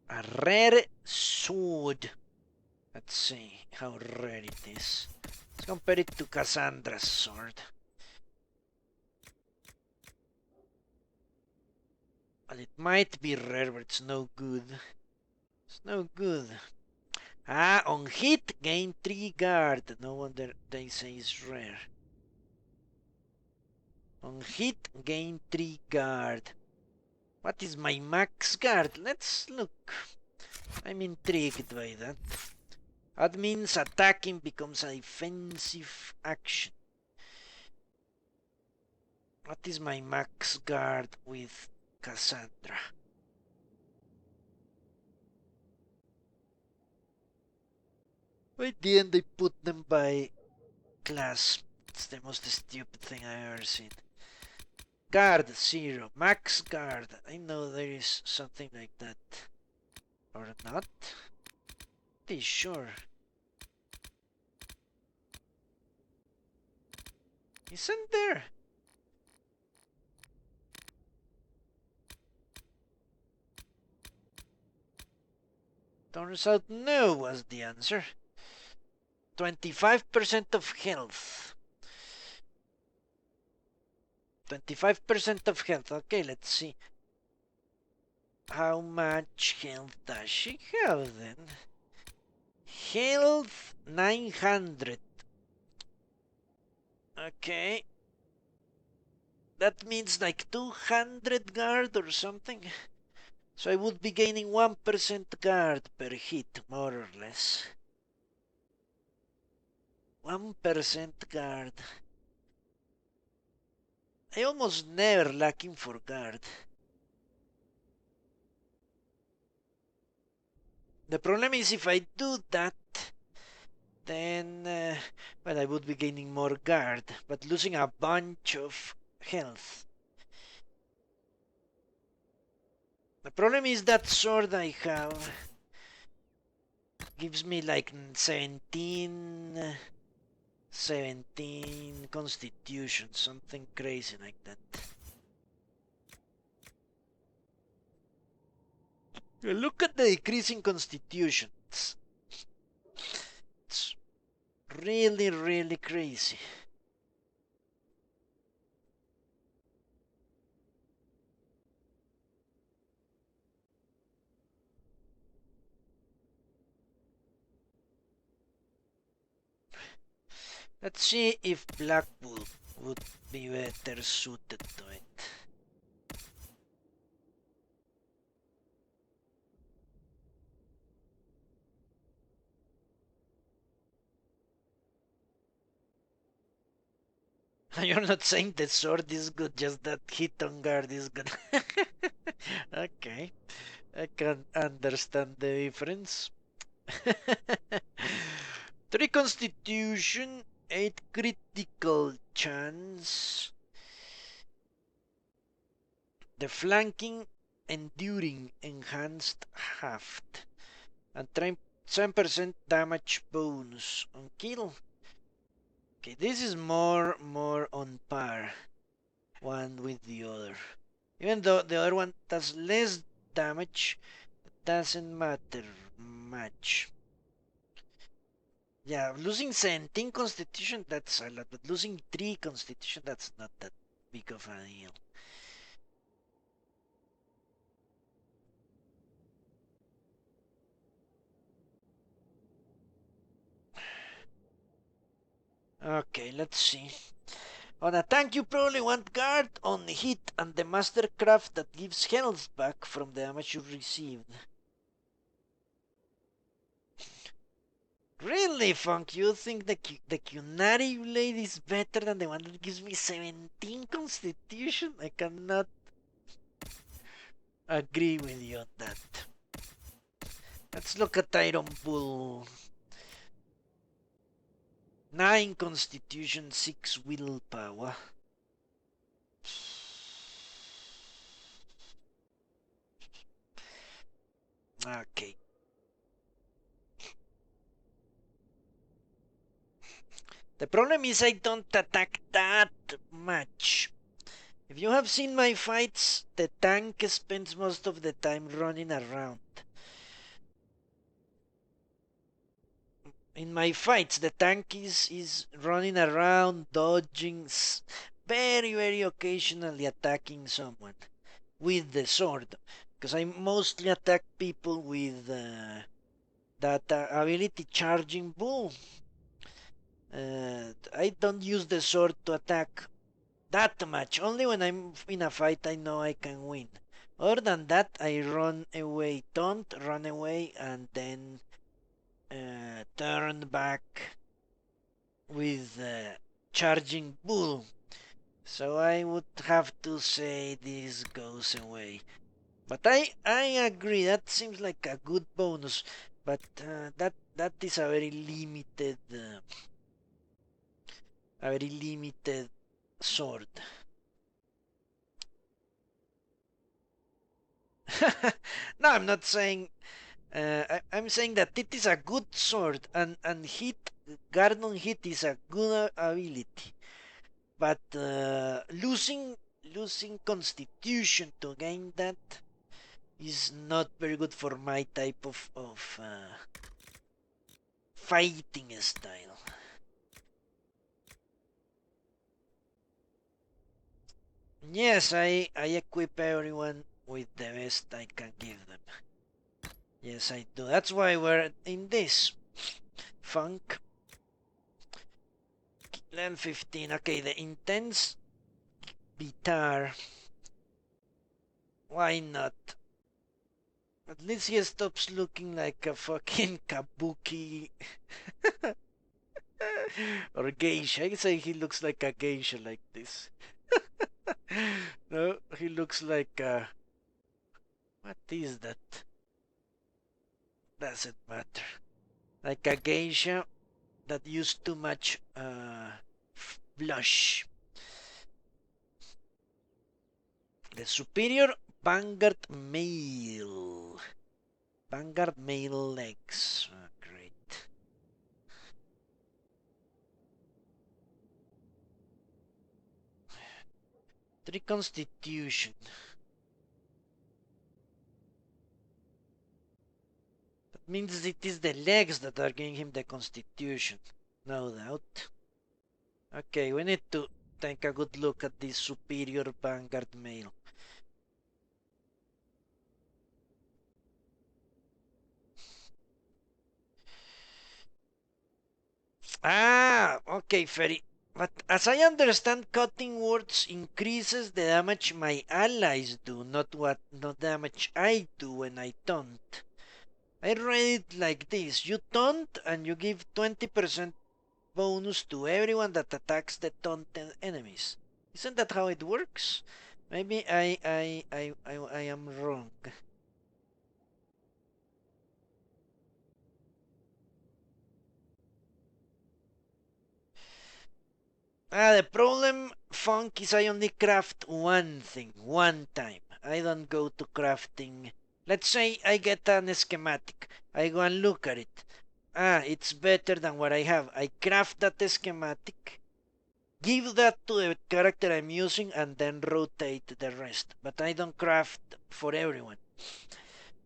A rare sword. Let's see how rare it is. Let's compare it to Cassandra's sword. Well, it might be rare, but it's no good. It's no good. On hit, gain 3 guard. No wonder they say it's rare. On hit, gain 3 guard. What is my max guard? Let's look. I'm intrigued by that. That means attacking becomes a defensive action. What is my max guard with Cassandra? Why didn't they put them by class? It's the most stupid thing I've ever seen. Guard 0, max guard. I know there is something like that. Or not? Pretty sure. Isn't there? Turns out no was the answer. 25% of health. 25% of health. Okay, let's see. How much health does she have then? Health 900. Okay. That means like 200 guard or something. So I would be gaining 1% guard per hit, more or less. 1% guard. I almost never lacking for guard. The problem is if I do that, then, well, I would be gaining more guard, but losing a bunch of health. The problem is that sword I have gives me like 17 constitution, something crazy like that. Look at the decrease in constitution. It's really, really crazy. Let's see if Blackpool would be better suited to it. You're not saying the sword is good, just that hit on guard is good. Okay, I can understand the difference. 3 constitution, 8 critical chance. The flanking enduring enhanced haft. And 10% damage bonus on kill. Okay, this is more on par one with the other. Even though the other one does less damage, it doesn't matter much. Yeah, losing 17 constitution, that's a lot, but losing 3 constitution, that's not that big of a deal. Okay, let's see. On a tank, you probably want guard on hit and the mastercraft that gives health back from the damage you received. Really, Funk? You think the Cunari blade is better than the one that gives me 17 constitution? I cannot agree with you on that. Let's look at Iron Bull. 9 constitution, 6 willpower. Okay. The problem is I don't attack that much. If you have seen my fights, the tank spends most of the time running around. In my fights, the tank is running around, dodging, very, very occasionally attacking someone with the sword. Because I mostly attack people with that ability charging bull. I don't use the sword to attack that much. Only when I'm in a fight I know I can win. Other than that, I run away, don't run away, and then turn back with charging bull. So I would have to say this goes away. But I agree, that seems like a good bonus, but that is a very limited sword. No, I'm not saying. I'm saying that it is a good sword, and hit guard on hit is a good ability, but losing constitution to gain that is not very good for my type of fighting style. Yes, I equip everyone with the best I can give them. Yes, I do. That's why we're in this. Funk. Level 15. Okay, the intense guitar. Why not? At least he stops looking like a fucking kabuki or geisha. I say he looks like a geisha like this. No, he looks like a... What is that? Doesn't matter. Like a geisha that used too much blush. The superior Vanguard Mail. Vanguard Mail legs. Oh, great. Three Constitution. That means it is the legs that are giving him the Constitution. No doubt. Okay, we need to take a good look at this superior Vanguard Mail. Ah, okay, Ferry. But as I understand, cutting words increases the damage my allies do, not damage I do when I taunt. I read it like this: you taunt and you give 20% bonus to everyone that attacks the taunted enemies. Isn't that how it works? Maybe I am wrong. The problem, Funk, is I only craft one thing, one time. I don't go to crafting. Let's say I get an schematic. I go and look at it. It's better than what I have. I craft that schematic, give that to the character I'm using, and then rotate the rest. But I don't craft for everyone,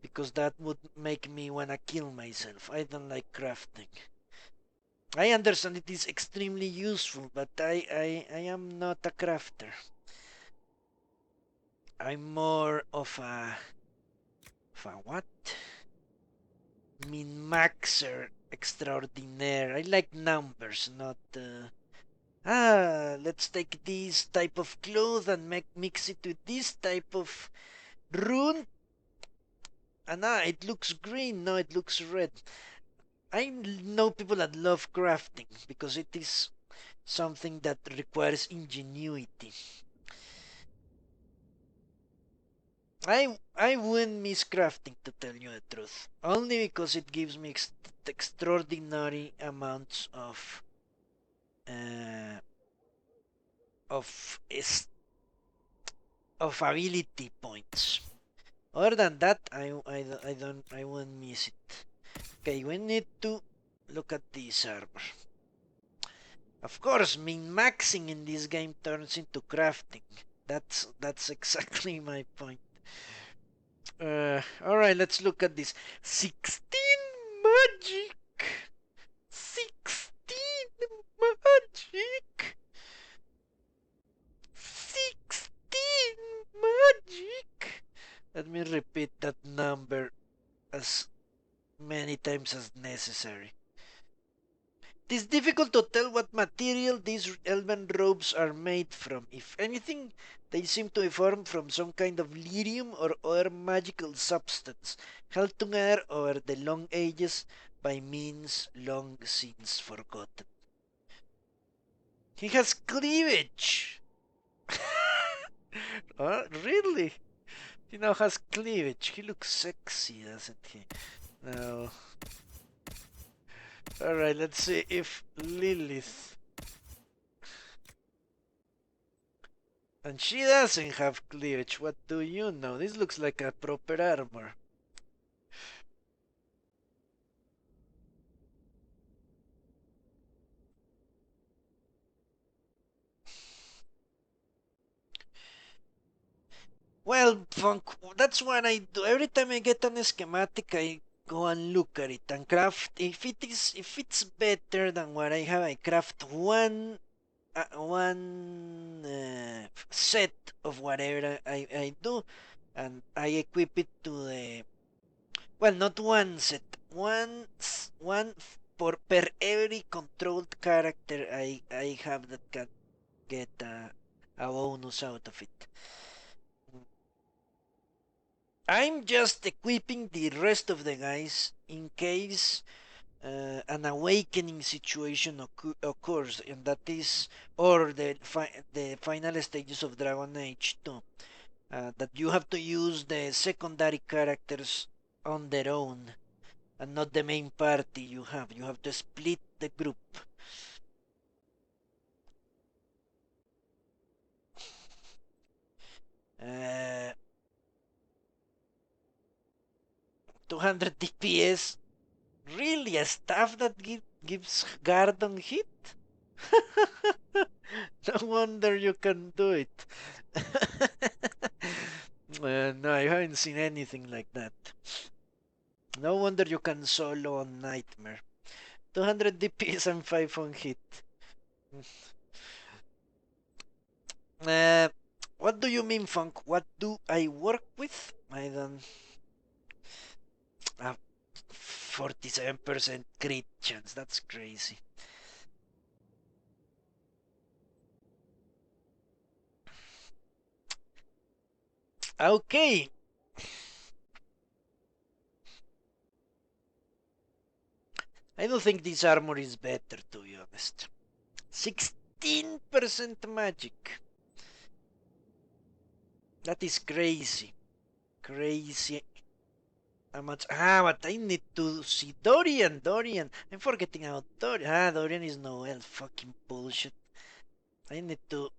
because that would make me wanna kill myself. I don't like crafting. I understand it is extremely useful, but I am not a crafter. I'm more of a what? Min-maxer extraordinaire. I like numbers, not let's take this type of cloth and mix it with this type of rune. And it looks green, no, it looks red. I know people that love crafting because it is something that requires ingenuity. I wouldn't miss crafting, to tell you the truth, only because it gives me extraordinary amounts uh, of of ability points. Other than that, I wouldn't miss it. Okay, we need to look at this armor. Of course, min-maxing in this game turns into crafting. That's exactly my point. Alright, let's look at this. 16 magic! 16 magic! 16 magic! Let me repeat that number as many times as necessary. It is difficult to tell what material these elven robes are made from. If anything, they seem to be formed from some kind of lyrium or other magical substance, held together over the long ages by means long since forgotten. He has cleavage! Oh, really? He now has cleavage. He looks sexy, doesn't he? No. Alright, let's see if Lilith. And she doesn't have cleavage. What do you know? This looks like a proper armor. Well, Funk, that's what I do. Every time I get an schematic, I go and look at it and craft. If it's better than what I have, I craft one set of whatever I do, and I equip it to the, well, not one set, one for per every controlled character I have that can get a bonus out of it. I'm just equipping the rest of the guys in case an awakening situation occurs, and that is, or the final stages of Dragon Age 2. That you have to use the secondary characters on their own and not the main party you have. You have to split the group. Uh, 200 DPS. Really, a staff that gives guard on hit? No wonder you can do it. No, I haven't seen anything like that. No wonder you can solo on Nightmare. 200 DPS and 5 on hit. Uh, what do you mean, Funk? What do I work with? I don't... 47% crit chance. That's crazy. Okay. I don't think this armor is better, to be honest. 16% magic. That is crazy. Crazy. How much? But I need to see Dorian. I'm forgetting about Dorian. Dorian is no elf. Fucking bullshit. I need to...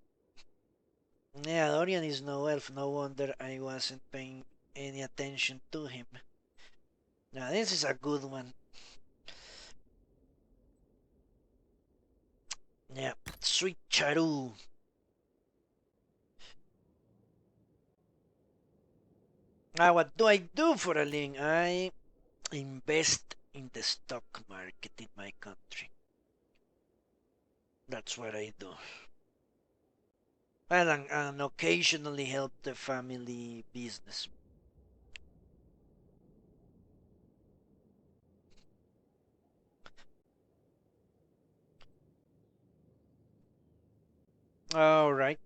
Yeah, Dorian is no elf. No wonder I wasn't paying any attention to him. Now, this is a good one. Yeah, Sweet Charu. What do I do for a living? I invest in the stock market in my country. That's what I do. And occasionally help the family business. All right.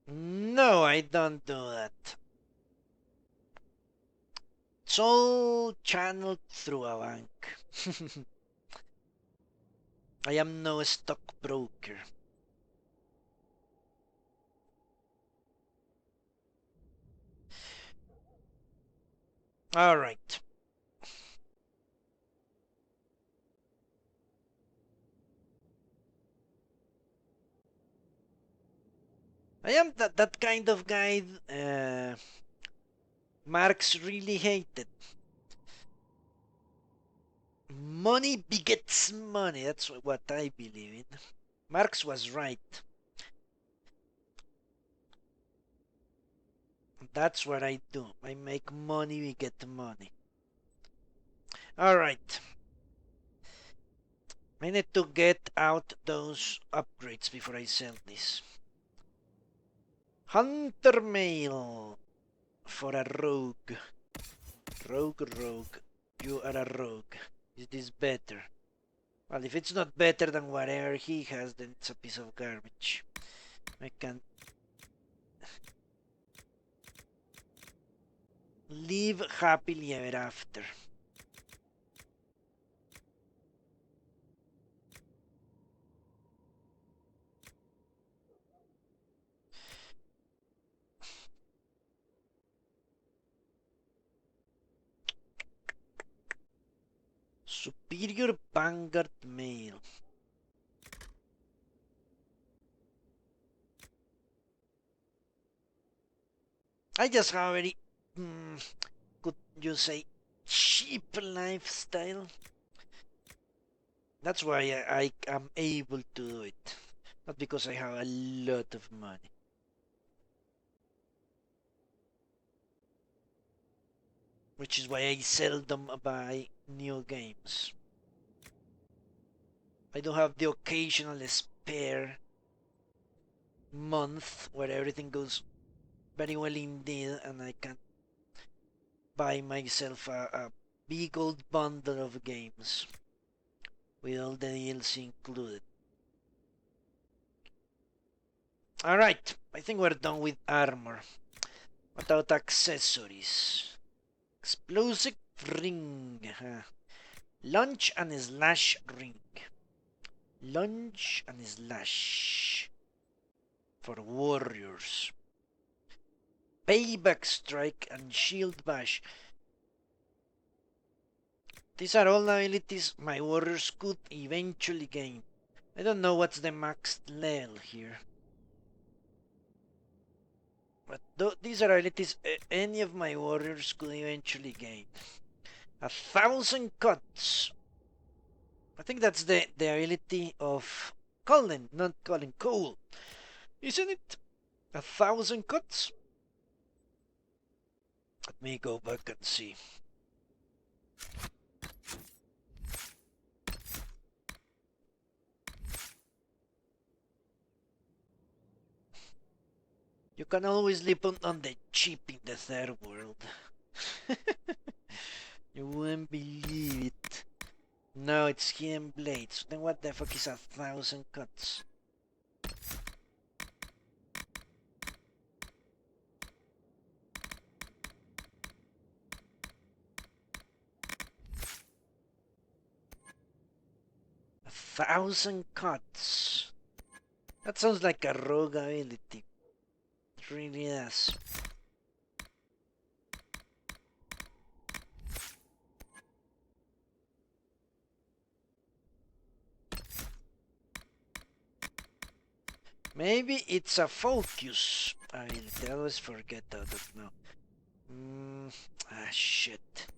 No, I don't do that. It's all channeled through a bank. I am no stockbroker. All right. I am that kind of guy Marx really hated. Money begets money. That's what I believe in. Marx was right. That's what I do. I make money, we get money. Alright. I need to get out those upgrades before I sell this. Hunter mail for a rogue. Rogue. You are a rogue. Is this better? Well, if it's not better than whatever he has, then it's a piece of garbage. I can live happily ever after. Superior Vanguard mail. I just have a very, could you say, cheap lifestyle. That's why I am able to do it. Not because I have a lot of money. Which is why I seldom buy new games. I don't have the occasional spare month where everything goes very well indeed and I can buy myself a big old bundle of games with all the DLC included. Alright, I think we're done with armor. What about accessories? Explosive ring. Launch and slash ring. Launch and slash. For warriors. Payback strike and shield bash. These are all abilities my warriors could eventually gain. I don't know what's the max level here. But these are abilities any of my warriors could eventually gain. 1,000 cuts. I think that's the ability of Colin, not Colin, Cole. Isn't it? 1,000 cuts? Let me go back and see. You can always live on the cheap in the third world. You wouldn't believe it. No, it's hidden blades. Then what the fuck is 1,000 cuts? A 1,000 cuts. That sounds like a rogue ability. It really does. Maybe it's a focus ability. I always forget that now. Shit.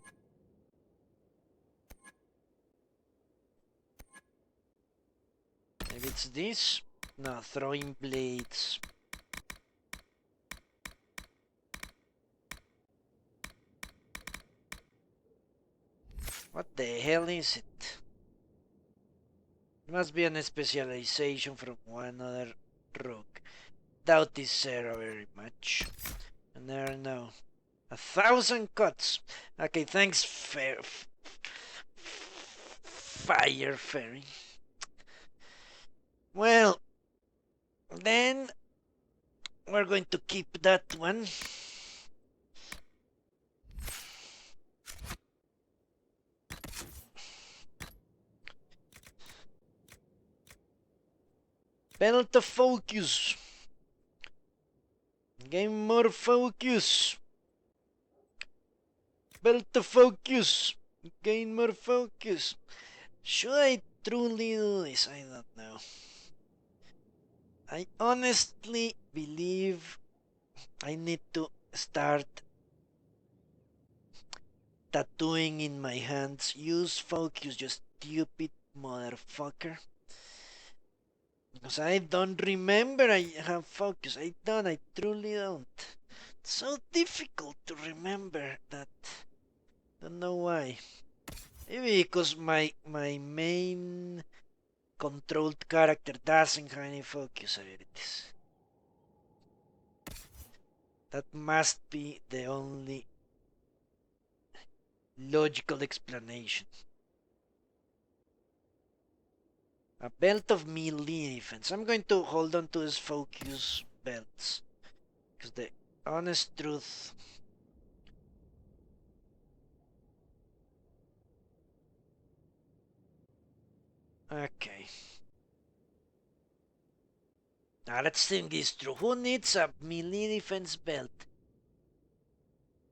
Maybe it's this? No, throwing blades. What the hell is it? It must be a specialization from one other rogue. Doubt this Sarah very much. I never know. 1,000 cuts. Okay, thanks, Fire Fairy. Well, then we're going to keep that one. Belt of focus. Gain more focus. Belt of focus. Gain more focus. Should I truly do this? I don't know. I honestly believe I need to start tattooing in my hands. Use focus, you stupid motherfucker. Because I don't remember I have focus. I truly don't. It's so difficult to remember that. Don't know why. Maybe because my main controlled character doesn't have any focus abilities. That must be the only logical explanation. A belt of melee defense. I'm going to hold on to his focus belts. Because the honest truth... Okay. Now let's think this through. Who needs a melee defense belt?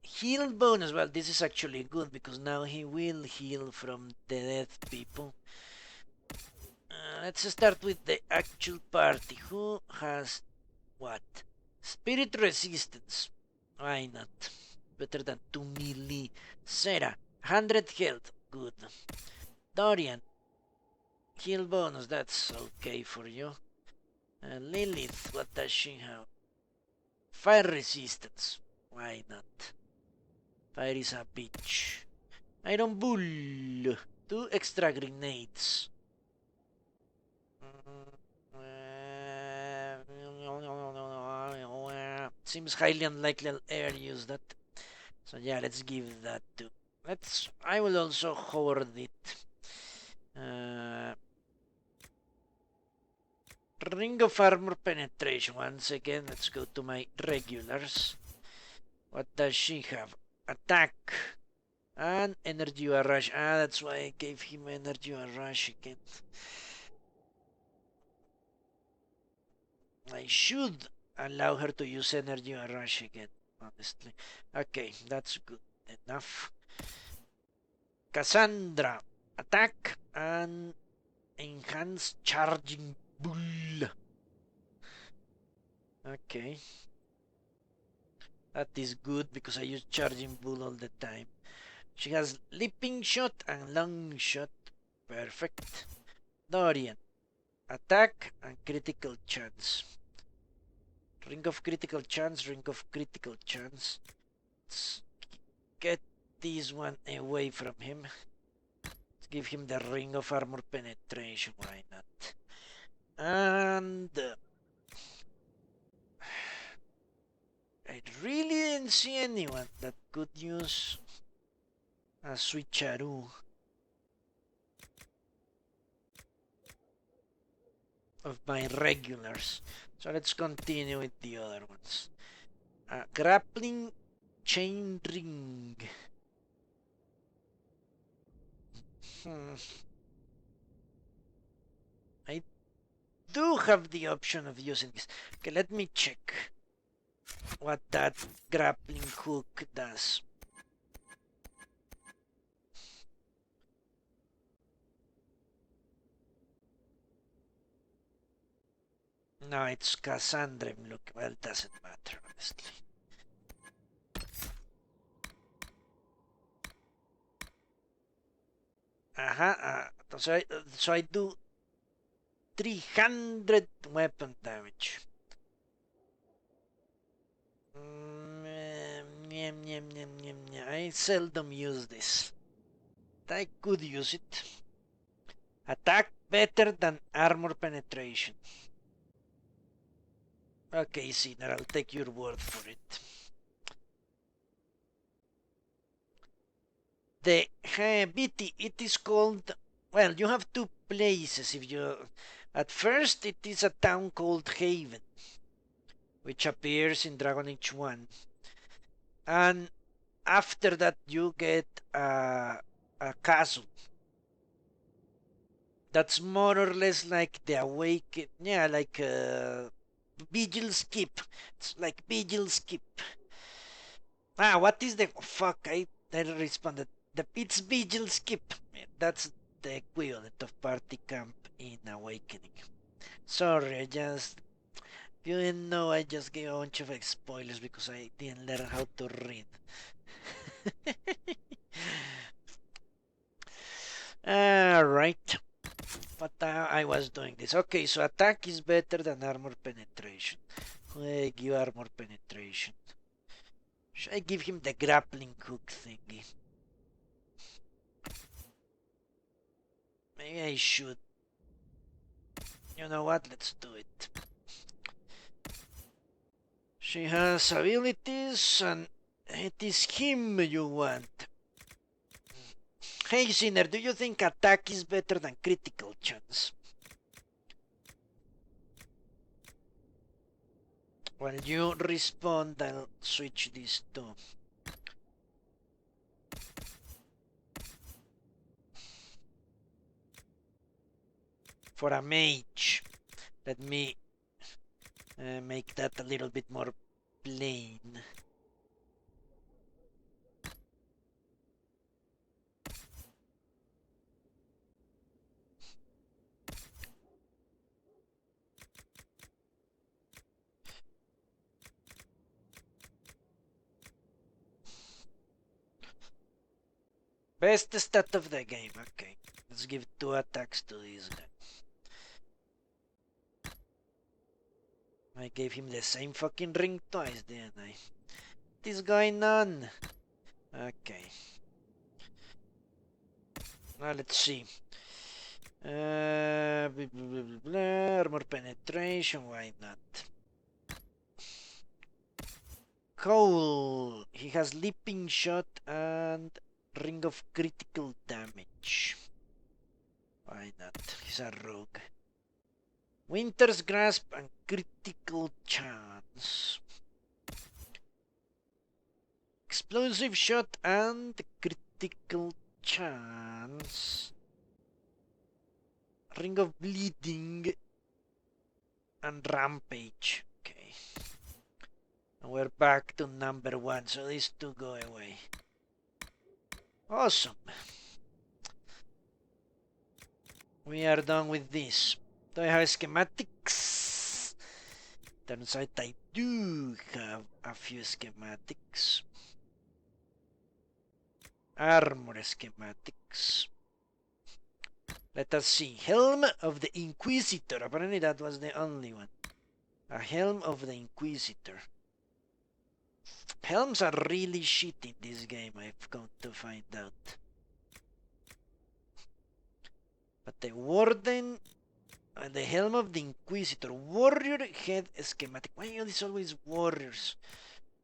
Heal bonus. Well, this is actually good because now he will heal from the dead people. Let's start with the actual party. Who has what? Spirit resistance. Why not? Better than 2 melee. Sarah, 100 health. Good. Dorian, heal bonus. That's okay for you. Lilith, what does she have? Fire resistance. Why not? Fire is a bitch. Iron Bull. 2 extra grenades. Seems highly unlikely I'll ever use that. So yeah, let's give that to... I will also hoard it. Ring of Armor Penetration. Once again, let's go to my regulars. What does she have? Attack. And Energy Rush. That's why I gave him Energy Rush again. I should allow her to use Energy Rush again, honestly. Okay, that's good enough. Cassandra, attack and enhance charging bull. Okay. That is good because I use charging bull all the time. She has leaping shot and long shot. Perfect. Dorian, attack and critical chance. Ring of critical chance, ring of critical chance. Let's get this one away from him. Let's give him the ring of armor penetration, why not? And I really didn't see anyone that could use a switcheroo of my regulars. So let's continue with the other ones. Grappling chain ring. I do have the option of using this. Okay, let me check what that grappling hook does. No, it's Cassandra. Look, well, it doesn't matter, honestly. So I do 300 weapon damage. I seldom use this. I could use it. Attack better than armor penetration. Okay, Sinner, I'll take your word for it. The BT, it is called, well, you have two places. If you, at first it is a town called Haven, which appears in Dragon Age 1. And after that you get a castle. That's more or less like the Awaken, yeah, like Vigil Skip. It's like Vigil Skip. What is the fuck? I responded. It's Vigil Skip. That's the equivalent of Party Camp in Awakening. Sorry, I just, you didn't know, I just gave a bunch of spoilers because I didn't learn how to read. Alright. But I was doing this. Okay, so attack is better than armor penetration. I give armor penetration. Should I give him the grappling hook thingy? Maybe I should. You know what? Let's do it. She has abilities and it is him you want. Hey Sinner, do you think attack is better than critical chance? While you respond, I'll switch these two. For a mage, let me make that a little bit more plain. Best stat of the game, okay. Let's give 2 attacks to this guy. I gave him the same fucking ring twice, didn't I? What is going on? Okay. Now let's see. Blah, blah, blah, blah. Armor penetration, why not? Cole, he has leaping shot and ring of critical damage. Why not? He's a rogue. Winter's Grasp and critical chance. Explosive shot and critical chance. Ring of bleeding and rampage. Okay. And we're back to number 1, so these two go away. Awesome. We are done with this. Do I have schematics? Turns out I do have a few schematics. Armor schematics. Let us see. Helm of the Inquisitor. Apparently that was the only one. A helm of the Inquisitor. Helms are really shit in this game, I've come to find out. But the Warden... the helm of the Inquisitor. Warrior head schematic. Why are these always warriors?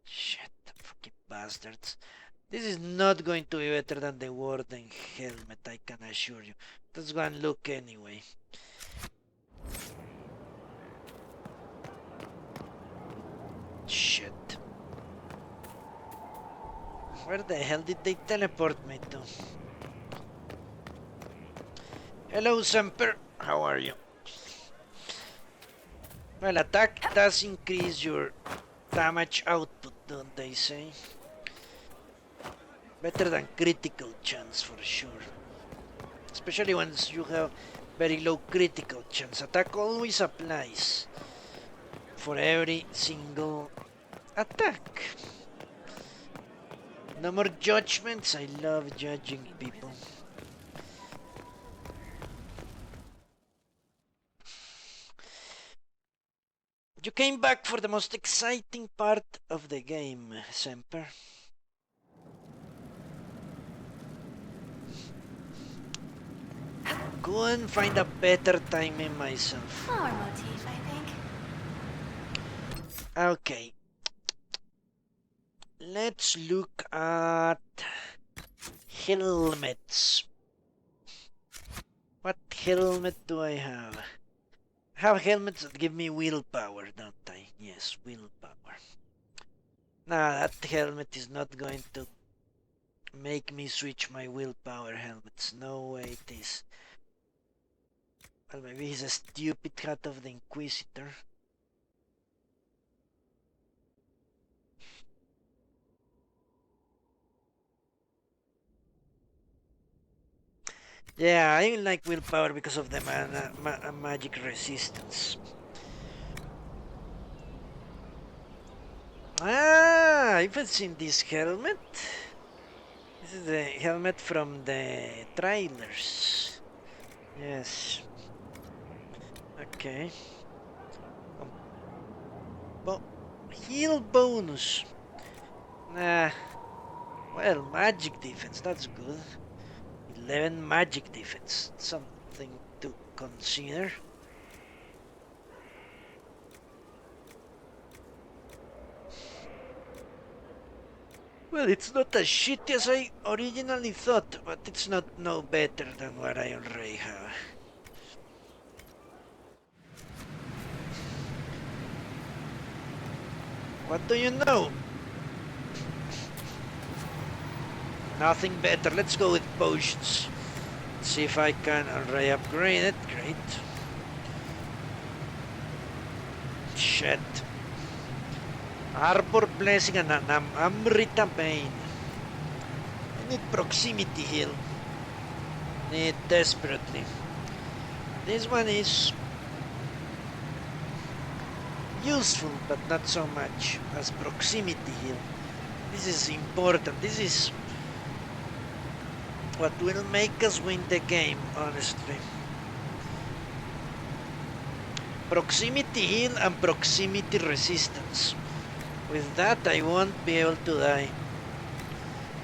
Shit, fucking bastards. This is not going to be better than the Warden helmet, I can assure you. Let's go and look anyway. Shit. Where the hell did they teleport me to? Hello, Semper. How are you? Well, attack does increase your damage output, don't they say? Better than critical chance for sure. Especially once you have very low critical chance. Attack always applies for every single attack. No more judgments. I love judging people. You came back for the most exciting part of the game, Semper. Go and find a better timing myself. Flower motif, I think. Okay. Let's look at helmets. What helmet do I have? I have helmets that give me willpower, don't I? Yes, willpower. Nah, that helmet is not going to make me switch my willpower helmets. No way it is. Well, maybe he's a stupid hat of the Inquisitor. Yeah, I like willpower because of the magic resistance. Ah, I've seen this helmet. This is the helmet from the trailers. Yes. Okay. Heal bonus. Nah. Well, magic defense, that's good. 11 magic defense. Something to consider. Well, it's not as shitty as I originally thought, but it's not no better than what I already have. What do you know? Nothing better. Let's go with potions. See if I can already upgrade it. Great. Shit. Arbor Blessing and an Amrita Bane. I need proximity heal. Need desperately. This one is useful, but not so much as proximity heal. This is important. This is what will make us win the game, honestly. Proximity heal and proximity resistance. With that, I won't be able to die.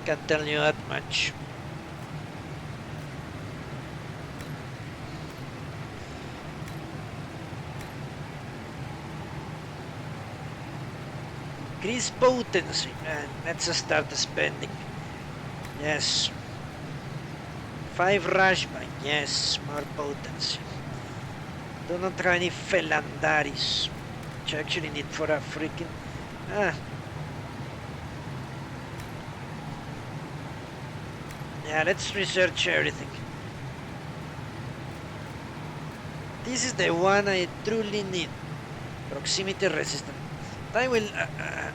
Can't tell you that much. Increase potency, man. Let's start spending. Yes. 5 rush bind. Yes, more potency. Do not have any Felandaris, which I actually need for a freaking... Yeah, let's research everything. This is the one I truly need. Proximity resistant. I will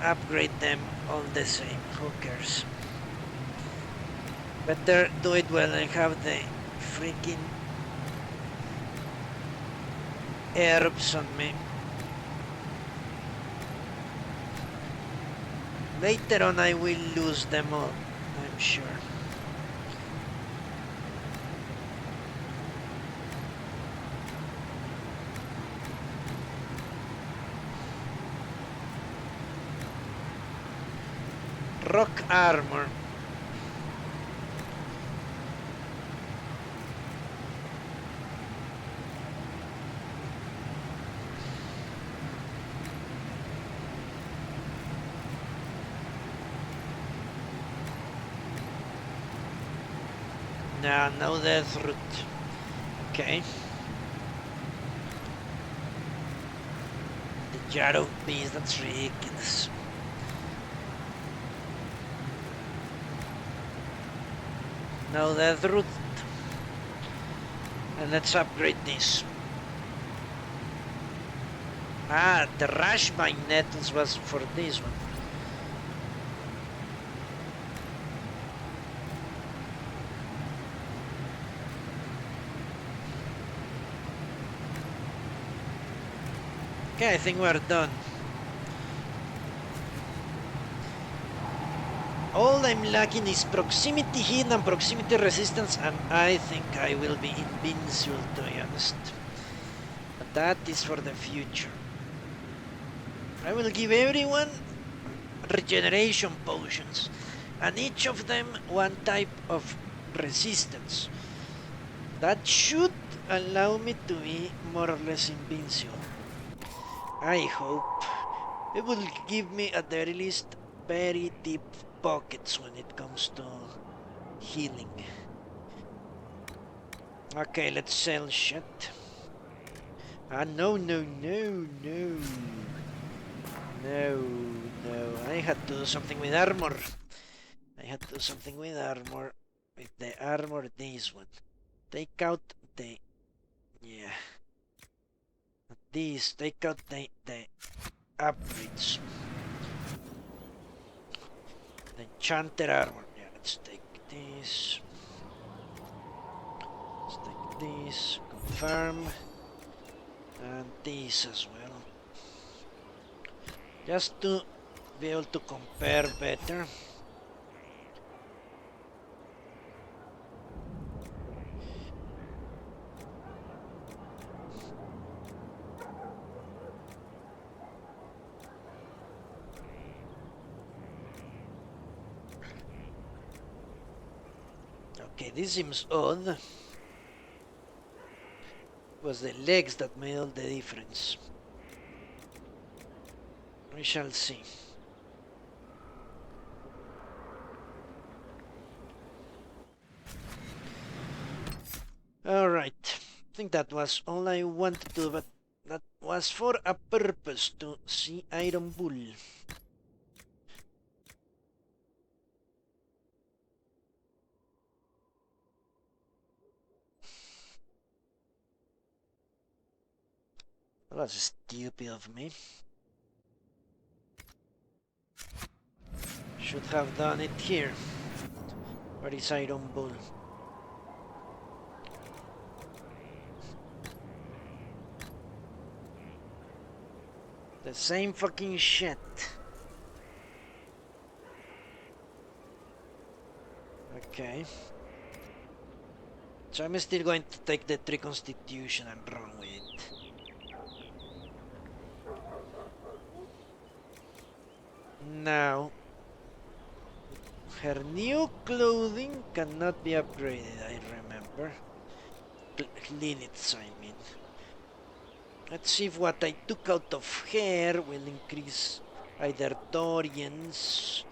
upgrade them all the same. Who cares? Better do it when I have the freaking herbs on me. Later on I will lose them all, I'm sure. Rock armor. Nah, no death root. Okay. The jar of bees, that's ridiculous. No death root. And let's upgrade this. Ah, the rush by nettles was for this one. Okay, I think we're done. All I'm lacking is proximity heat and proximity resistance, and I think I will be invincible, to be honest. But that is for the future. I will give everyone regeneration potions, and each of them one type of resistance. That should allow me to be more or less invincible. I hope. It will give me at the very least very deep pockets when it comes to healing. Okay, let's sell shit. Ah, no. No. I had to do something with armor. With the armor, this one. Take out the... yeah. This, take out the upgrades. The enchanted armor. Yeah, let's take this. Let's take this. Confirm. And this as well. Just to be able to compare better. Okay, this seems odd. It was the legs that made all the difference. We shall see. Alright, I think that was all I wanted to do, but that was for a purpose, to see Iron Bull. That was stupid of me. Should have done it here. Where is Iron Bull? The same fucking shit. Okay. So I'm still going to take the 3 constitution and run with it. Now, her new clothing cannot be upgraded, I remember. Lilith's, I mean. Let's see if what I took out of her will increase either Dorian's.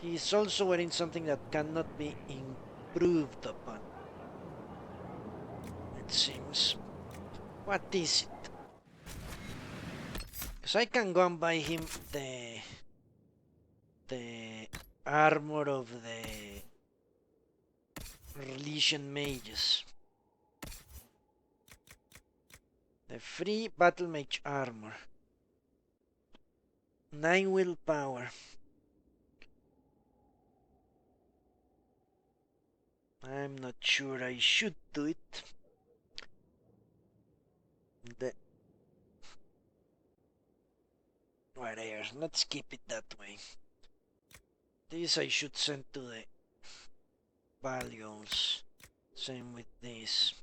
He's also wearing something that cannot be improved upon, it seems. What is it? Because I can go and buy him the armor of the Legion mages. The free battle mage armor. 9 willpower. I'm not sure I should do it. Whatever, let's keep it that way. This I should send to the values. Same with this.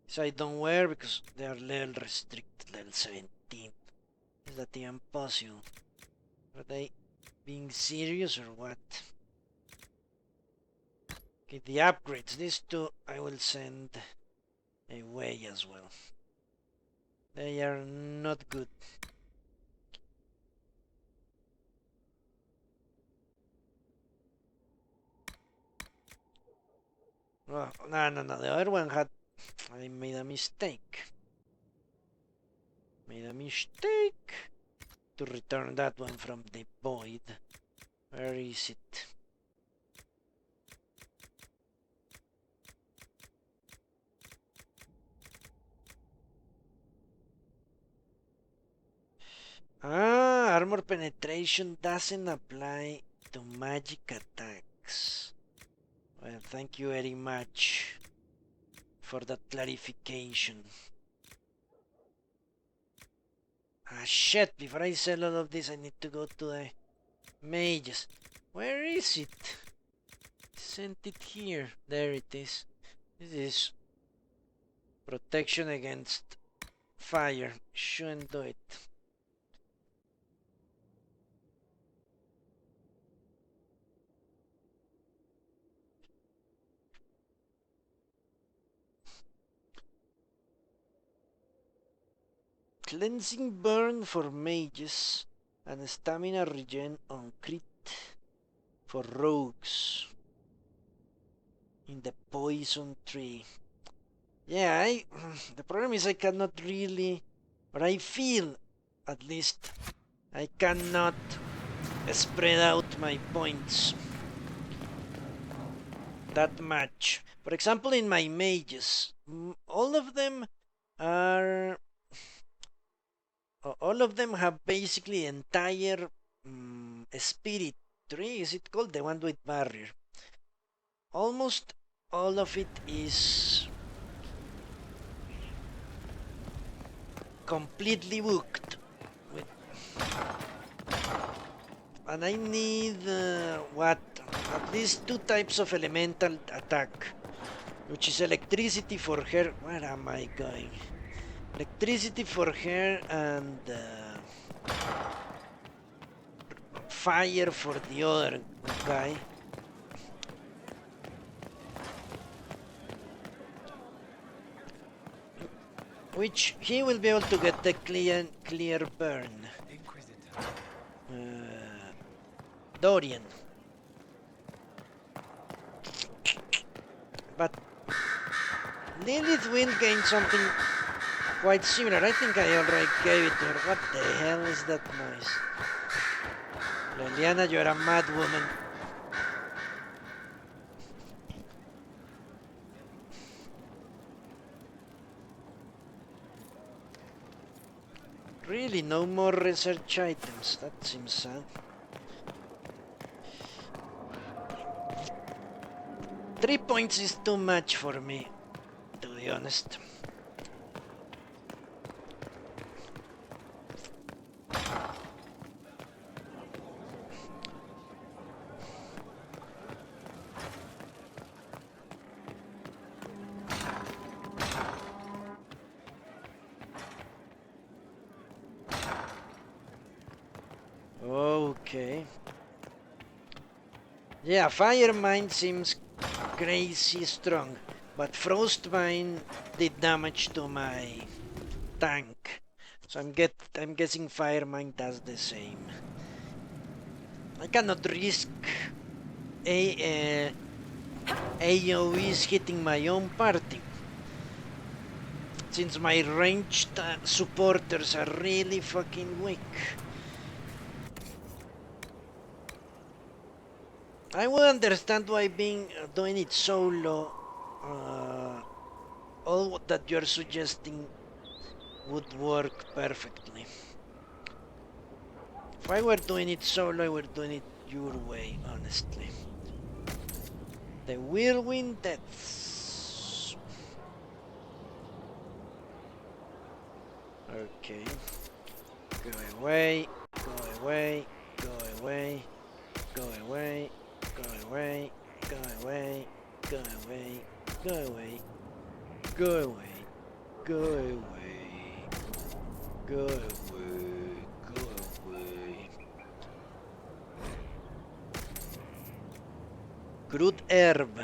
So I don't wear because they are level restricted, level 17. Is that even possible? Are they being serious or what? Okay, the upgrades. These two I will send away as well. They are not good. Oh, no. The other one had... I made a mistake. To return that one from the void. Where is it? Ah, armor penetration doesn't apply to magic attacks. Well, thank you very much for that clarification. Ah, shit, before I sell all of this, I need to go to the mages. Where is it? Sent it here. There it is. This is protection against fire. Shouldn't do it. Cleansing burn for mages and stamina regen on crit for rogues in the poison tree. Yeah, the problem is I cannot really, or I feel at least, I cannot spread out my points that much. For example, in my mages, all of them are... all of them have basically entire spirit tree. Is it called the one with barrier? Almost all of it is completely booked with, and I need what, at least 2 types of elemental attack, which is electricity for her. Where am I going? Electricity for her and fire for the other guy. Which he will be able to get the clear burn. Dorian. But Lilith will gain something quite similar. I think I already gave it to her. What the hell is that noise? Liliana, you're a mad woman. Really, no more research items. That seems sad. 3 points is too much for me, to be honest. Okay. Yeah, Fire Mine seems crazy strong, but Frostmine did damage to my tank. So I'm guessing Fire Mine does the same. I cannot risk AoEs hitting my own party, since my ranged supporters are really fucking weak. I would understand why doing it solo, all that you're suggesting would work perfectly. If I were doing it solo, I were doing it your way, honestly. The Whirlwind Deaths. Okay. Go away, go away, go away, go away, go away, go away, go away, go away, go away, go away, go away, go away. Crude herb.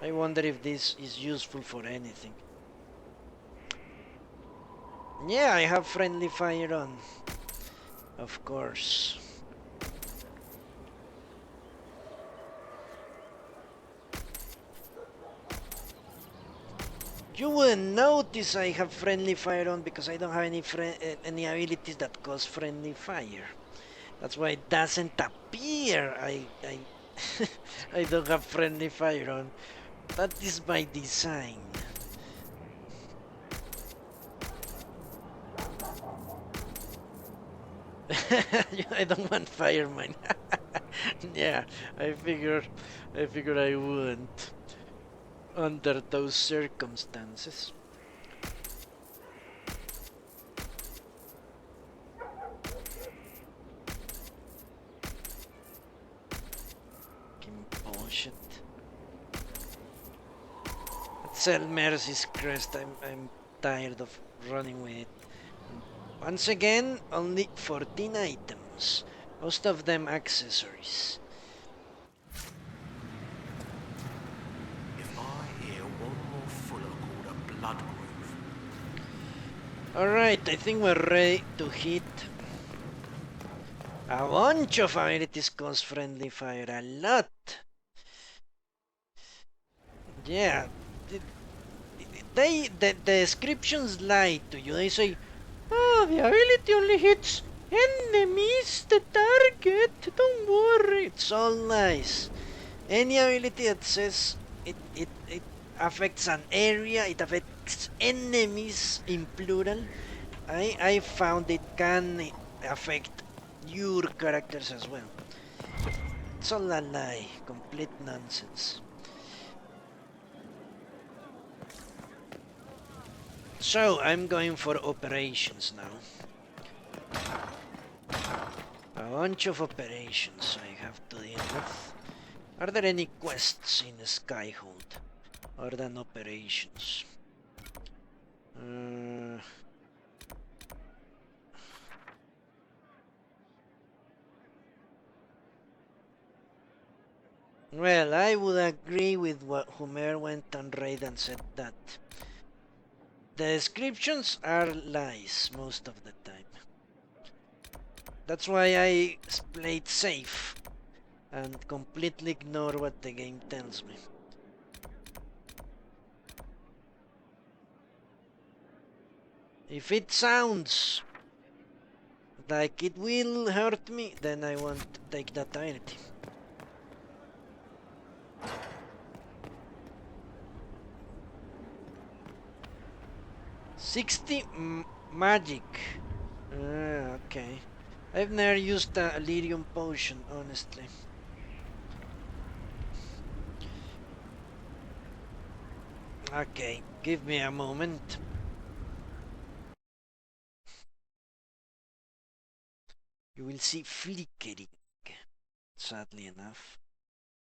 I wonder if this is useful for anything. Yeah, I have friendly fire on. Of course. You wouldn't notice I have friendly fire on because I don't have any abilities that cause friendly fire. That's why it doesn't appear I I don't have friendly fire on. That is by design. I don't want fire mine. Yeah, I figure I wouldn't under those circumstances. Bullshit. Sell Mercy's Crest. I'm tired of running with it. Once again, only 14 items. Most of them accessories. If I hear one more fuller called a blood groove. Alright, I think we're ready to hit a bunch of abilities cause friendly fire. A lot. Yeah. The descriptions lie to you. They say, oh, the ability only hits enemies, the target. Don't worry. It's all lies. Any ability that says it affects an area, it affects enemies in plural, I found it can affect your characters as well. It's all a lie, complete nonsense. So I'm going for operations now. A bunch of operations I have to deal with. Are there any quests in Skyhold other than operations? Well, I would agree with what Homer went on raid and said that the descriptions are lies most of the time. That's why I played safe and completely ignore what the game tells me. If it sounds like it will hurt me, then I won't take that ability. Magic. Okay. I've never used a lyrium potion, honestly. Okay, give me a moment. You will see flickering, sadly enough.